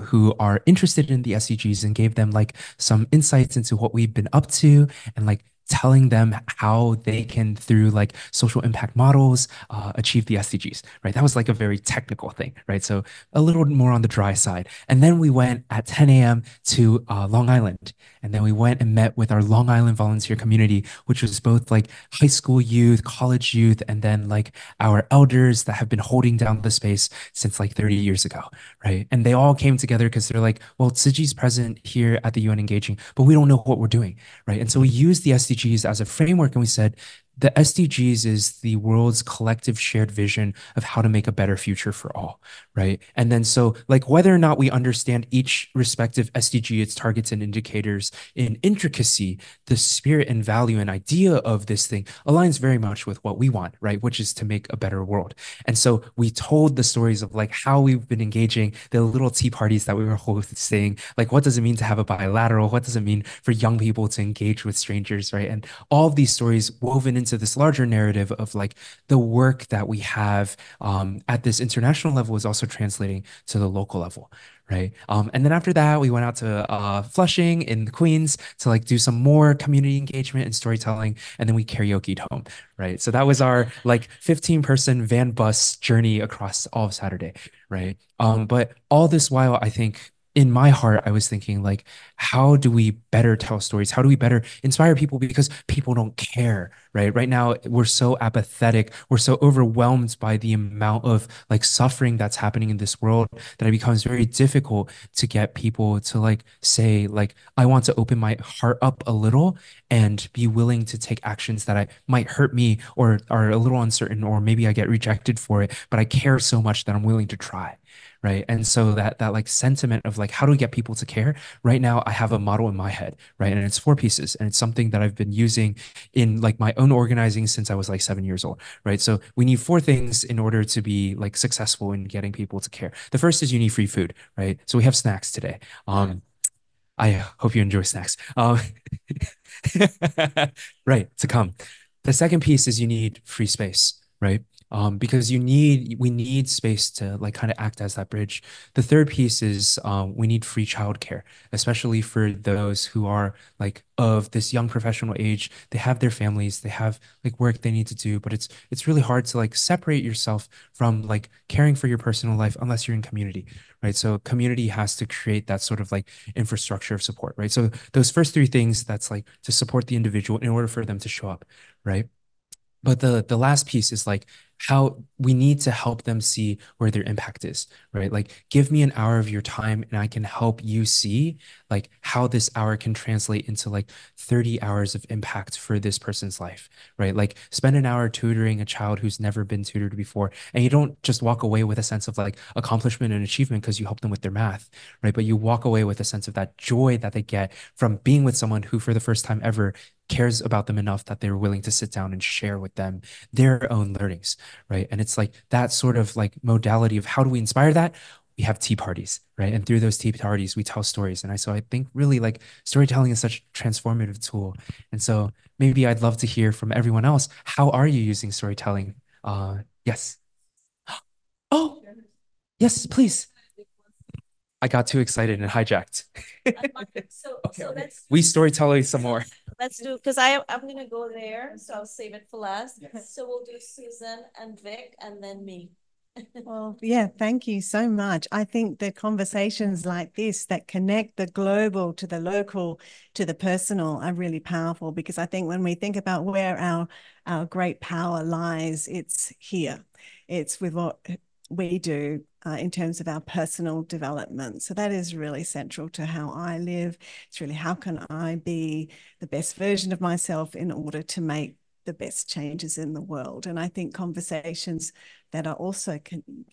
who are interested in the SDGs, and gave them like some insights into what we've been up to, and like telling them how they can, through like social impact models, achieve the SDGs, right? That was like a very technical thing, right? So a little more on the dry side. And then we went at 10 a.m. to Long Island. And then we went and met with our Long Island volunteer community, which was both like high school youth, college youth, and then like our elders that have been holding down the space since like 30 years ago, right? And they all came together because they're like, well, Tzu Chi's present here at the UN Engaging, but we don't know what we're doing, right? And so we used the SDGs as a framework, and we said, the SDGs is the world's collective shared vision of how to make a better future for all, right? And then so like whether or not we understand each respective SDG, its targets and indicators in intricacy, the spirit and value and idea of this thing aligns very much with what we want, right? Which is to make a better world. And so we told the stories of like how we've been engaging, the little tea parties that we were hosting, like what does it mean to have a bilateral? What does it mean for young people to engage with strangers, right? And all of these stories woven into this larger narrative of like the work that we have at this international level is also translating to the local level, right? And then after that, we went out to Flushing in the Queens to like do some more community engagement and storytelling, and then we karaoke'd home, right? So that was our like 15-person van bus journey across all of Saturday, right? But all this while, I think in my heart, I was thinking like, how do we better tell stories? How do we better inspire people? Because people don't care, right? Right now, we're so apathetic. We're so overwhelmed by the amount of like suffering that's happening in this world that it becomes very difficult to get people to like say like, I want to open my heart up a little and be willing to take actions that I might hurt me or are a little uncertain, or maybe I get rejected for it, but I care so much that I'm willing to try. right? And so that like sentiment of like, how do we get people to care? Right now, I have a model in my head, right? And it's 4 pieces, and it's something that I've been using in like my own organizing since I was like 7 years old, right? So we need 4 things in order to be like successful in getting people to care. The first is you need free food, right? So we have snacks today. I hope you enjoy snacks. Right, to come. The second piece is you need free space, right? Because we need space to like kind of act as that bridge. The third piece is we need free childcare, especially for those who are like of this young professional age. They have their families, they have like work they need to do, but it's really hard to like separate yourself from like caring for your personal life unless you're in community, right? So community has to create that sort of like infrastructure of support, right? So those first 3 things, that's like to support the individual in order for them to show up, right? But the last piece is like how we need to help them see where their impact is, right? Like give me an hour of your time and I can help you see like how this hour can translate into like 30 hours of impact for this person's life, right? Like spend an hour tutoring a child who's never been tutored before, and you don't just walk away with a sense of like accomplishment and achievement because you help them with their math, right? But you walk away with a sense of that joy that they get from being with someone who for the first time ever cares about them enough that they're willing to sit down and share with them their own learnings, right? And it's like that sort of like modality of how do we inspire that? We have tea parties, right? And through those tea parties, we tell stories. And I think really like storytelling is such a transformative tool. And so maybe I'd love to hear from everyone else. How are you using storytelling? Yes. Oh, yes, please. I got too excited and hijacked. We storytelling some more. Let's do, because I'm gonna go there, so I'll save it for last. So we'll do Susan and Vic and then me. Well, yeah, thank you so much. I think the conversations like this that connect the global to the local to the personal are really powerful, because I think when we think about where our great power lies, it's here. It's with what we do in terms of our personal development. So that is really central to how I live. It's really how can I be the best version of myself in order to make the best changes in the world. And I think conversations that are also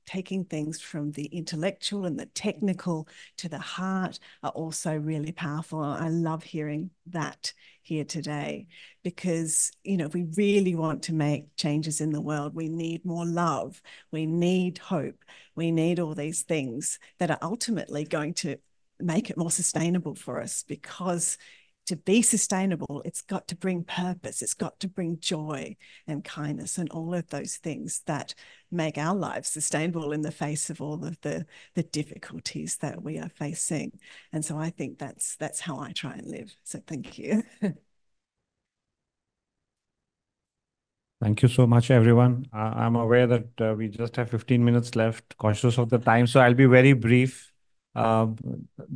taking things from the intellectual and the technical to the heart are also really powerful. I love hearing that here today, because, you know, if we really want to make changes in the world, we need more love, we need hope, we need all these things that are ultimately going to make it more sustainable for us, because to be sustainable, it's got to bring purpose, it's got to bring joy and kindness and all of those things that make our lives sustainable in the face of all of the difficulties that we are facing. And so I think that's how I try and live. So thank you. Thank you so much, everyone. I'm aware that we just have 15 minutes left, conscious of the time, so I'll be very brief.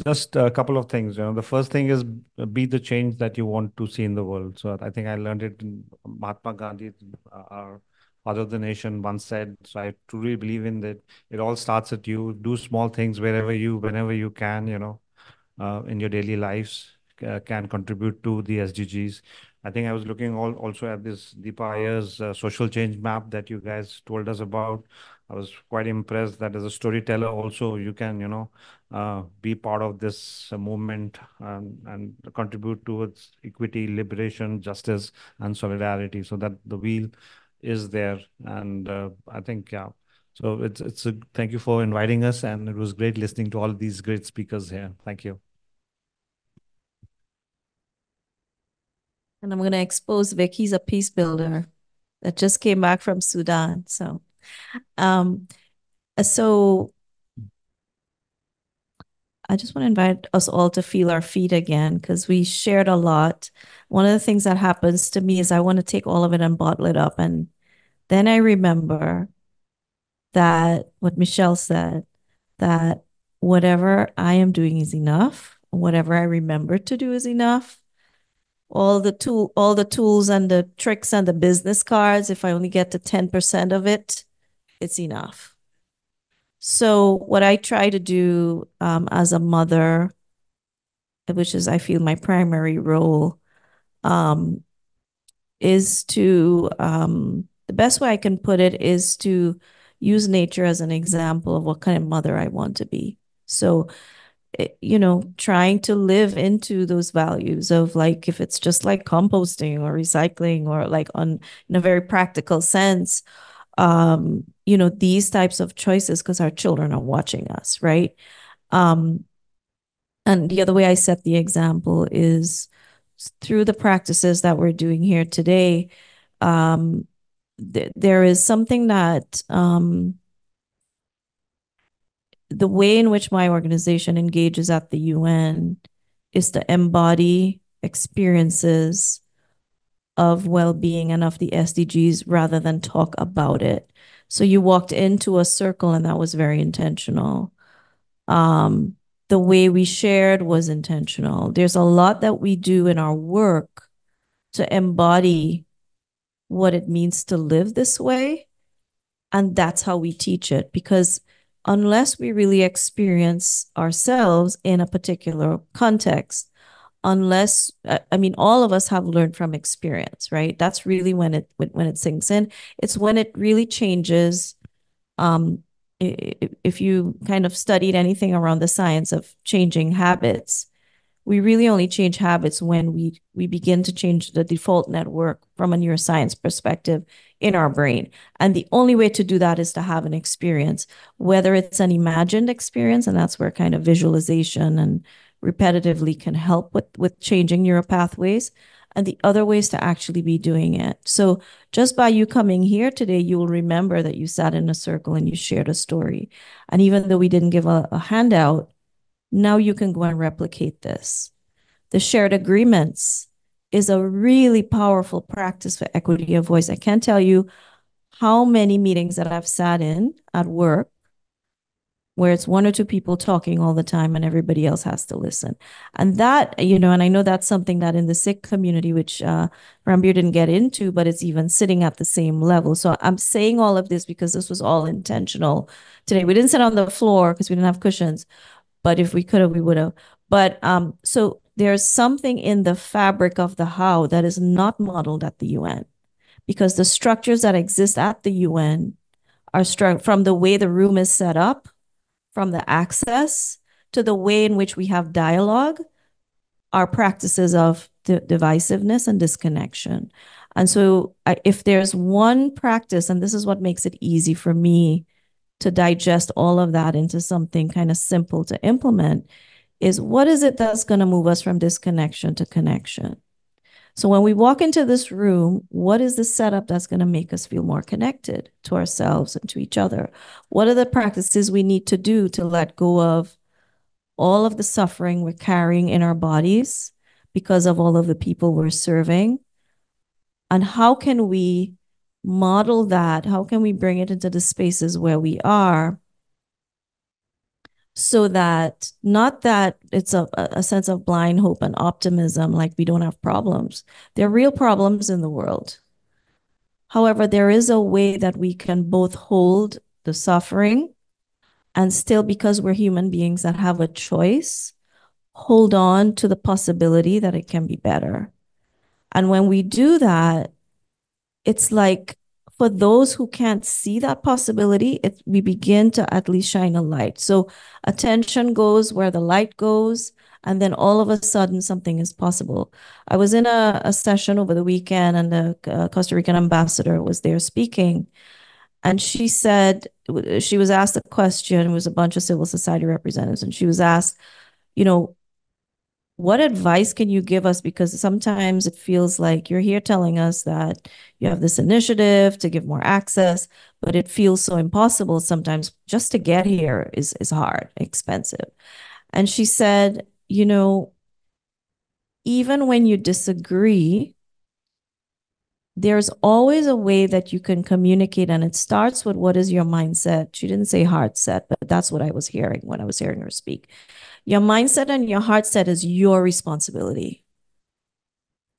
Just a couple of things. The first thing is be the change that you want to see in the world. So I think I learned it in Mahatma Gandhi, our father of the nation, once said. So I truly believe in that. It all starts at you. Do small things whenever you can. In your daily lives can contribute to the SDGs. I think I was looking also at this Deepa Iyer's social change map that you guys told us about. I was quite impressed that as a storyteller also you can, be part of this movement and contribute towards equity, liberation, justice, and solidarity, so that the wheel is there. And I think, yeah. So it's a thank you for inviting us, and it was great listening to all these great speakers here. Thank you. And I'm going to expose Vic. He's a peace builder that just came back from Sudan. So I just want to invite us all to feel our feet again, because we shared a lot. One of the things that happens to me is I want to take all of it and bottle it up. And then I remember that what Michelle said, that whatever I am doing is enough. Whatever I remember to do is enough. All the tools and the tricks and the business cards, if I only get to 10% of it, it's enough. So what I try to do as a mother, which is I feel my primary role, is to the best way I can put it is to use nature as an example of what kind of mother I want to be. So, you know, trying to live into those values of like, if it's just like composting or recycling or like in a very practical sense, you know, these types of choices, because our children are watching us, right? And the other way I set the example is through the practices that we're doing here today. There is something that the way in which my organization engages at the UN is to embody experiences of well-being and of the SDGs rather than talk about it. So you walked into a circle and that was very intentional. The way we shared was intentional. There's a lot that we do in our work to embody what it means to live this way. And that's how we teach it, because unless we really experience ourselves in a particular context, unless, I mean, all of us have learned from experience, right? That's really when it sinks in. It's when it really changes. If you kind of studied anything around the science of changing habits, we really only change habits when we begin to change the default network from a neuroscience perspective in our brain. And the only way to do that is to have an experience, whether it's an imagined experience, and that's where kind of visualization and repetitively can help with changing neural pathways. And the other ways to actually be doing it. So just by you coming here today, you will remember that you sat in a circle and you shared a story. And even though we didn't give a handout, now you can go and replicate this. The shared agreements is a really powerful practice for equity of voice. I can't tell you how many meetings that I've sat in at work where it's one or two people talking all the time and everybody else has to listen. And that, you know, and I know that's something that in the Sikh community, which Rambir didn't get into, but it's even sitting at the same level. So I'm saying all of this because this was all intentional today. We didn't sit on the floor because we didn't have cushions, but if we could have, we would have. But so there's something in the fabric of the how that is not modeled at the UN, because the structures that exist at the UN are from the way the room is set up, from the access to the way in which we have dialogue, are practices of divisiveness and disconnection. And so if there's one practice, and this is what makes it easy for me to digest all of that into something kind of simple to implement, is what is it that's going to move us from disconnection to connection? So when we walk into this room, what is the setup that's going to make us feel more connected to ourselves and to each other? What are the practices we need to do to let go of all of the suffering we're carrying in our bodies because of all of the people we're serving? And how can we model that? How can we bring it into the spaces where we are, so that not that it's a sense of blind hope and optimism, like we don't have problems. There are real problems in the world. However, there is a way that we can both hold the suffering and still, because we're human beings that have a choice, hold on to the possibility that it can be better. And when we do that, it's like, for those who can't see that possibility, we begin to at least shine a light. So attention goes where the light goes, and then all of a sudden something is possible. I was in a session over the weekend, and the Costa Rican ambassador was there speaking. And she said, she was asked a question, it was a bunch of civil society representatives, and she was asked, you know, what advice can you give us? Because sometimes it feels like you're here telling us that you have this initiative to give more access, but it feels so impossible sometimes. Just to get here is hard, expensive. And she said, you know, even when you disagree, there's always a way that you can communicate, and it starts with, what is your mindset? She didn't say heart set, but that's what I was hearing when I was hearing her speak. Your mindset and your heart set is your responsibility.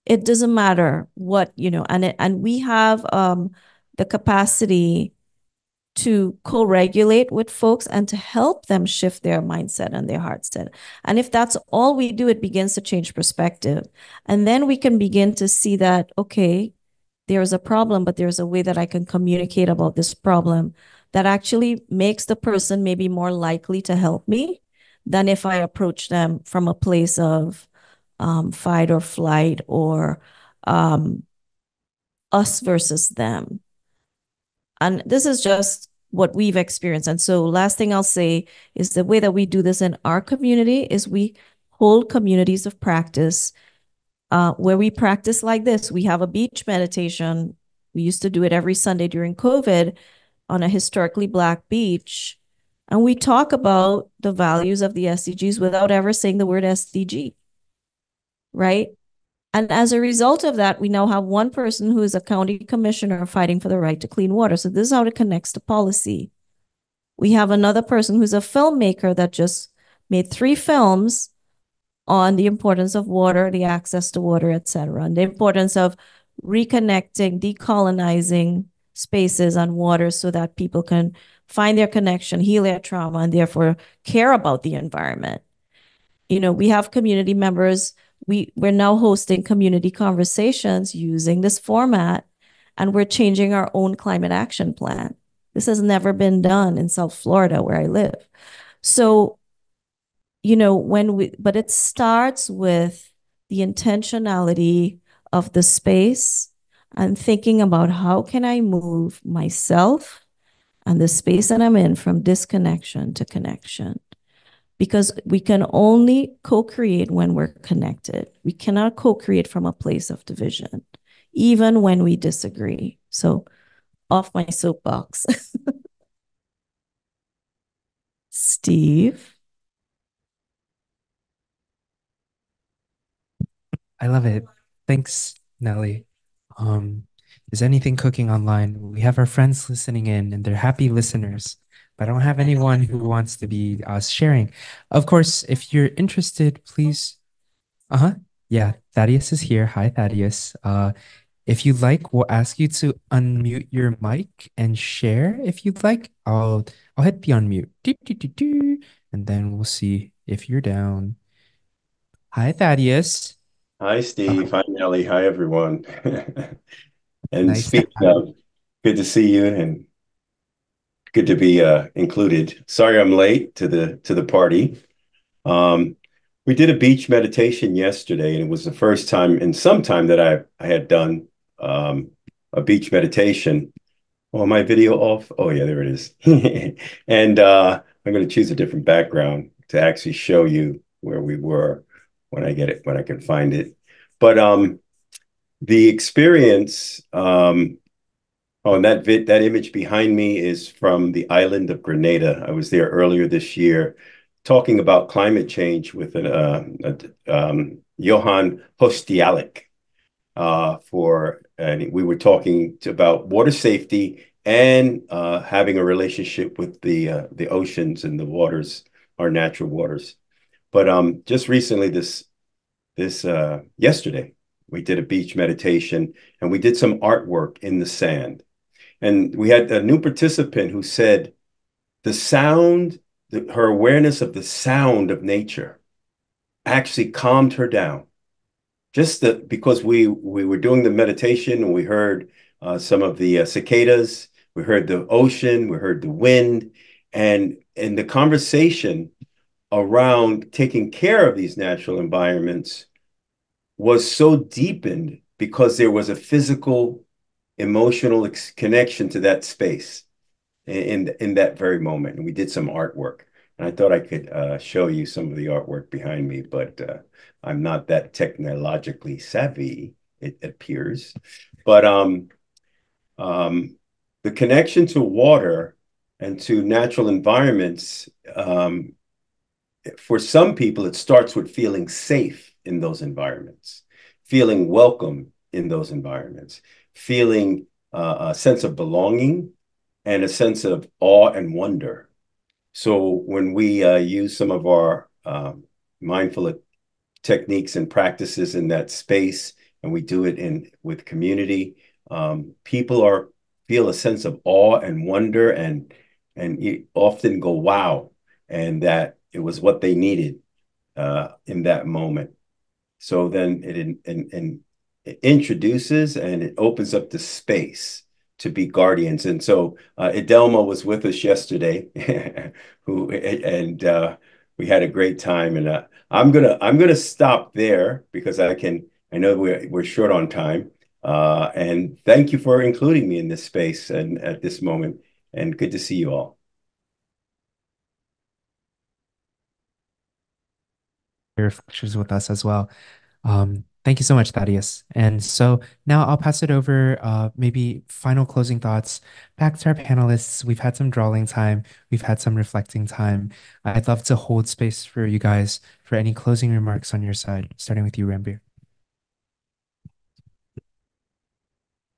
It doesn't matter what, you know, and we have the capacity to co-regulate with folks and to help them shift their mindset and their heart set. And if that's all we do, it begins to change perspective. And then we can begin to see that, okay, there's a problem, but there's a way that I can communicate about this problem that actually makes the person maybe more likely to help me than if I approach them from a place of fight or flight or us versus them. And this is just what we've experienced. And so last thing I'll say is the way that we do this in our community is we hold communities of practice where we practice like this. We have a beach meditation. We used to do it every Sunday during COVID on a historically Black beach. And we talk about the values of the SDGs without ever saying the word SDG, right? And as a result of that, we now have one person who is a county commissioner fighting for the right to clean water. So this is how it connects to policy. We have another person who's a filmmaker that just made 3 films on the importance of water, the access to water, et cetera, and the importance of reconnecting, decolonizing spaces on water so that people can find their connection, heal their trauma, and therefore care about the environment. You know, we have community members. We're now hosting community conversations using this format, and we're changing our own climate action plan. This has never been done in South Florida, where I live. So, you know, but it starts with the intentionality of the space and thinking about how can I move myself and the space that I'm in from disconnection to connection. Because we can only co-create when we're connected. We cannot co-create from a place of division, even when we disagree. So off my soapbox. Steve. I love it. Thanks, Nelly. Is anything cooking online? We have our friends listening in and they're happy listeners, but I don't have anyone who wants to be sharing. Of course, if you're interested, please. Yeah, Thaddeus is here. Hi, Thaddeus. If you'd like, we'll ask you to unmute your mic and share. If you'd like, I'll hit the unmute. And then we'll see if you're down. Hi, Thaddeus. Hi, Steve. Hi, Nelly. Hi, everyone. And Nice to speaking of, good to see you and good to be included. Sorry I'm late to the party. We did a beach meditation yesterday, and it was the first time in some time that I had done a beach meditation. Oh, my video off? Oh, yeah, there it is. And I'm going to choose a different background to actually show you where we were when I get it, when I can find it. But the experience, oh, and that image behind me is from the island of Grenada. I was there earlier this year talking about climate change with Johan Hostialik and we were talking about water safety and having a relationship with the oceans and the waters, our natural waters. But just recently, yesterday, we did a beach meditation and we did some artwork in the sand. And we had a new participant who said the sound, her awareness of the sound of nature actually calmed her down. Just because we were doing the meditation and we heard some of the cicadas, we heard the ocean, we heard the wind, and the conversation around taking care of these natural environments was so deepened because there was a physical, emotional connection to that space in that very moment. And we did some artwork. And I thought I could show you some of the artwork behind me, but I'm not that technologically savvy, it appears. But the connection to water and to natural environments, for some people, it starts with feeling safe in those environments, feeling welcome in those environments, feeling a sense of belonging and a sense of awe and wonder. So when we use some of our mindful techniques and practices in that space, and we do it with community, people feel a sense of awe and wonder, and often go wow, and that it was what they needed in that moment. So then it introduces and it opens up the space to be guardians. And so Idelma was with us yesterday, and we had a great time. And I'm gonna stop there because I know we're short on time. And thank you for including me in this space and at this moment. And good to see you all. Your reflections with us as well. Thank you so much, Thaddeus. And so now I'll pass it over, maybe final closing thoughts back to our panelists. We've had some drawing time, we've had some reflecting time. I'd love to hold space for you guys for any closing remarks on your side, starting with you, Ranbir.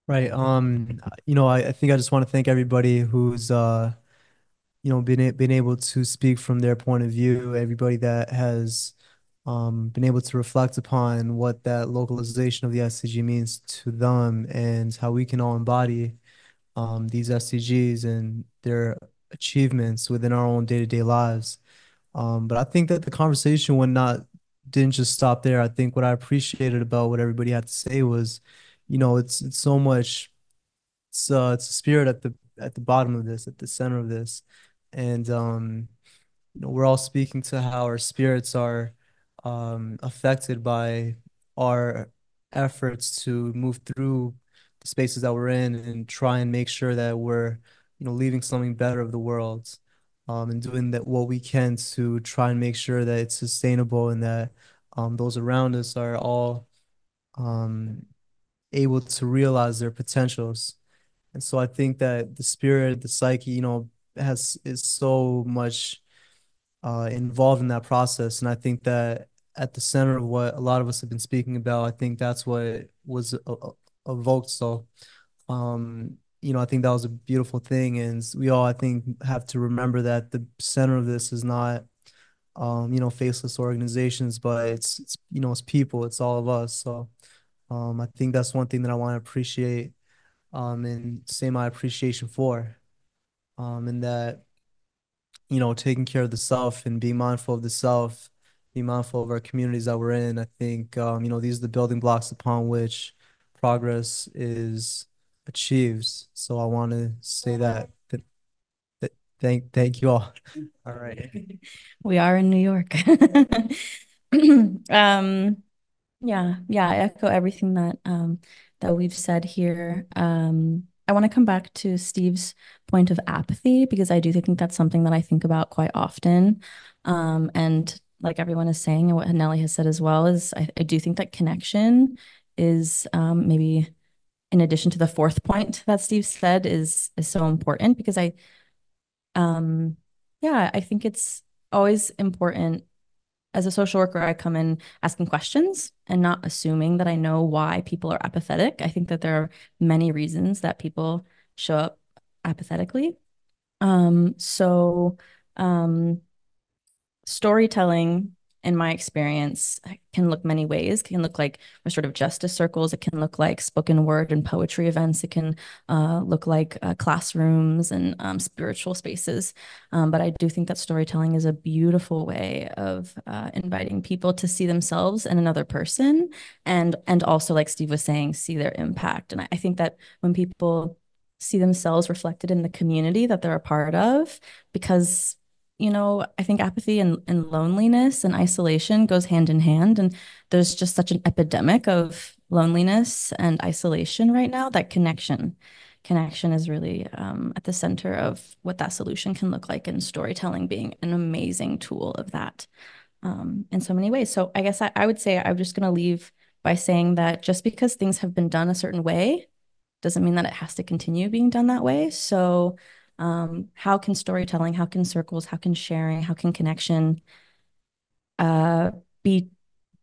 Right. I think I just want to thank everybody who's been able to speak from their point of view, everybody that has been able to reflect upon what that localization of the SDG means to them and how we can all embody these SDGs and their achievements within our own day-to-day lives. But I think that the conversation didn't just stop there. I think what I appreciated about what everybody had to say was, it's so much. It's a spirit at the bottom of this, at the center of this, and we're all speaking to how our spirits are affected by our efforts to move through the spaces that we're in and try and make sure that we're leaving something better of the world, and doing that what we can to try and make sure that it's sustainable and that those around us are all able to realize their potentials. And so I think that the spirit, the psyche, is so much involved in that process. And I think that at the center of what a lot of us have been speaking about, I think that's what was evoked. So, I think that was a beautiful thing. And we all, I think, have to remember that the center of this is not, faceless organizations, but it's people, it's all of us. So, I think that's one thing that I want to appreciate, and say my appreciation for, and that, taking care of the self and being mindful of the self, being mindful of our communities that we're in. I think, these are the building blocks upon which progress is achieved. So I want to say that thank you all. All right. We are in New York. I echo everything that we've said here. I want to come back to Steve's point of apathy because I do think that's something that I think about quite often. And like everyone is saying, and what Nelly has said as well, is I do think that connection is, maybe in addition to the fourth point that Steve said, is so important because I think it's always important. As a social worker, I come in asking questions and not assuming that I know why people are apathetic. I think that there are many reasons that people show up apathetically. So storytelling, in my experience, can look many ways. It can look like restorative justice circles. It can look like spoken word and poetry events. It can look like classrooms and spiritual spaces. But I do think that storytelling is a beautiful way of inviting people to see themselves in another person, and also, like Steve was saying, see their impact. And I think that when people see themselves reflected in the community that they're a part of, because I think apathy and loneliness and isolation goes hand in hand. And there's just such an epidemic of loneliness and isolation right now that connection is really at the center of what that solution can look like, and storytelling being an amazing tool of that in so many ways. So I guess I would say I'm just going to leave by saying that just because things have been done a certain way doesn't mean that it has to continue being done that way. So how can storytelling, how can circles, how can sharing, how can connection be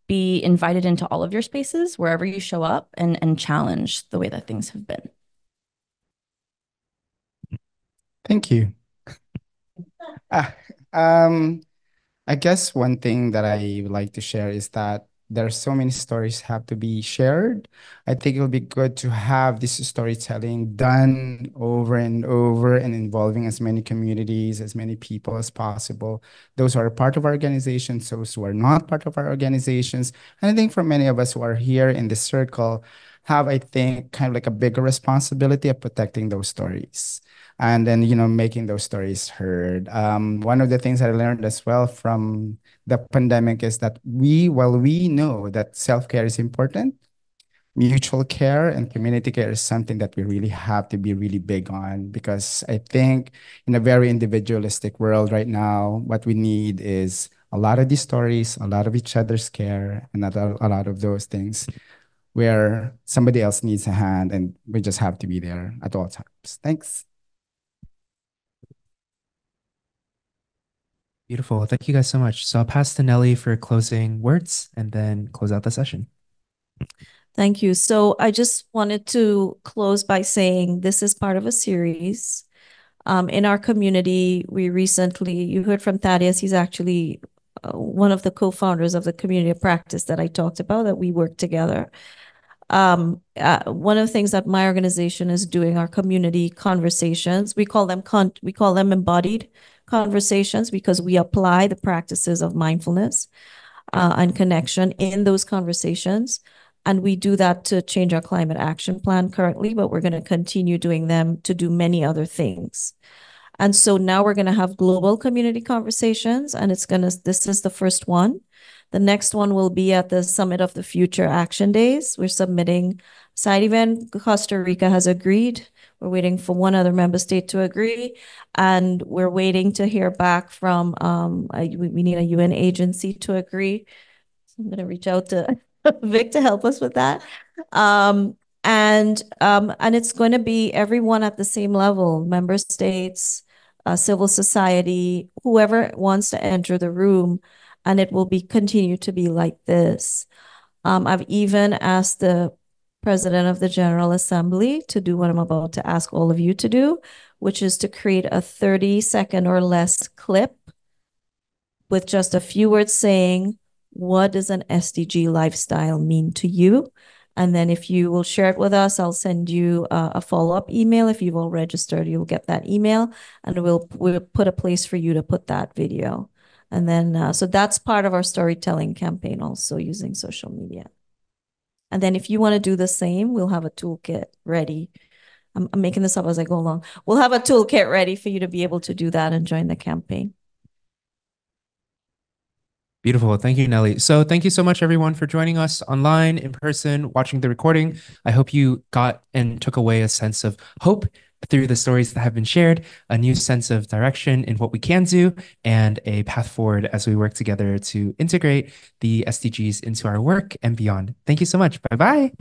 invited into all of your spaces wherever you show up, and challenge the way that things have been? Thank you. Ah, um, I guess one thing that I would like to share is that there's so many stories have to be shared. I think it would be good to have this storytelling done over and over and involving as many communities, as many people as possible. Those who are part of our organizations, those who are not part of our organizations. And I think for many of us who are here in this circle, have, I think, kind of like a bigger responsibility of protecting those stories and then, making those stories heard. One of the things that I learned as well from the pandemic is that while we know that self-care is important, mutual care and community care is something that we really have to be really big on, because I think in a very individualistic world right now, what we need is a lot of these stories, a lot of each other's care, and a lot of those things where somebody else needs a hand and we just have to be there at all times. Thanks. Beautiful. Thank you guys so much. So I'll pass to Nelly for closing words and then close out the session. Thank you. So I just wanted to close by saying this is part of a series. In our community, you heard from Thaddeus, he's actually one of the co-founders of the community of practice that I talked about, that we work together. One of the things that my organization is doing are community conversations. We call them embodied conversations, because we apply the practices of mindfulness and connection in those conversations. And we do that to change our climate action plan currently, but we're going to continue doing them to do many other things. And so now we're going to have global community conversations, and this is the first one. The next one will be at the Summit of the Future Action Days. We're submitting side event. Costa Rica has agreed. We're waiting for one other member state to agree, and we're waiting to hear back from, we need a UN agency to agree. So I'm going to reach out to Vic to help us with that. And it's going to be everyone at the same level, member states, civil society, whoever wants to enter the room, and it will continue to be like this. I've even asked the President of the General Assembly to do what I'm about to ask all of you to do, which is to create a 30-second or less clip with just a few words saying, what does an SDG lifestyle mean to you? And then if you will share it with us, I'll send you a follow-up email. If you've all registered, you'll get that email, and we'll put a place for you to put that video. And then, so that's part of our storytelling campaign, also using social media. And then if you want to do the same, we'll have a toolkit ready. I'm making this up as I go along. We'll have a toolkit ready for you to be able to do that and join the campaign. Beautiful. Thank you, Nelly. So thank you so much, everyone, for joining us online, in person, watching the recording. I hope you got and took away a sense of hope through the stories that have been shared, a new sense of direction in what we can do, and a path forward as we work together to integrate the SDGs into our work and beyond. Thank you so much. Bye-bye.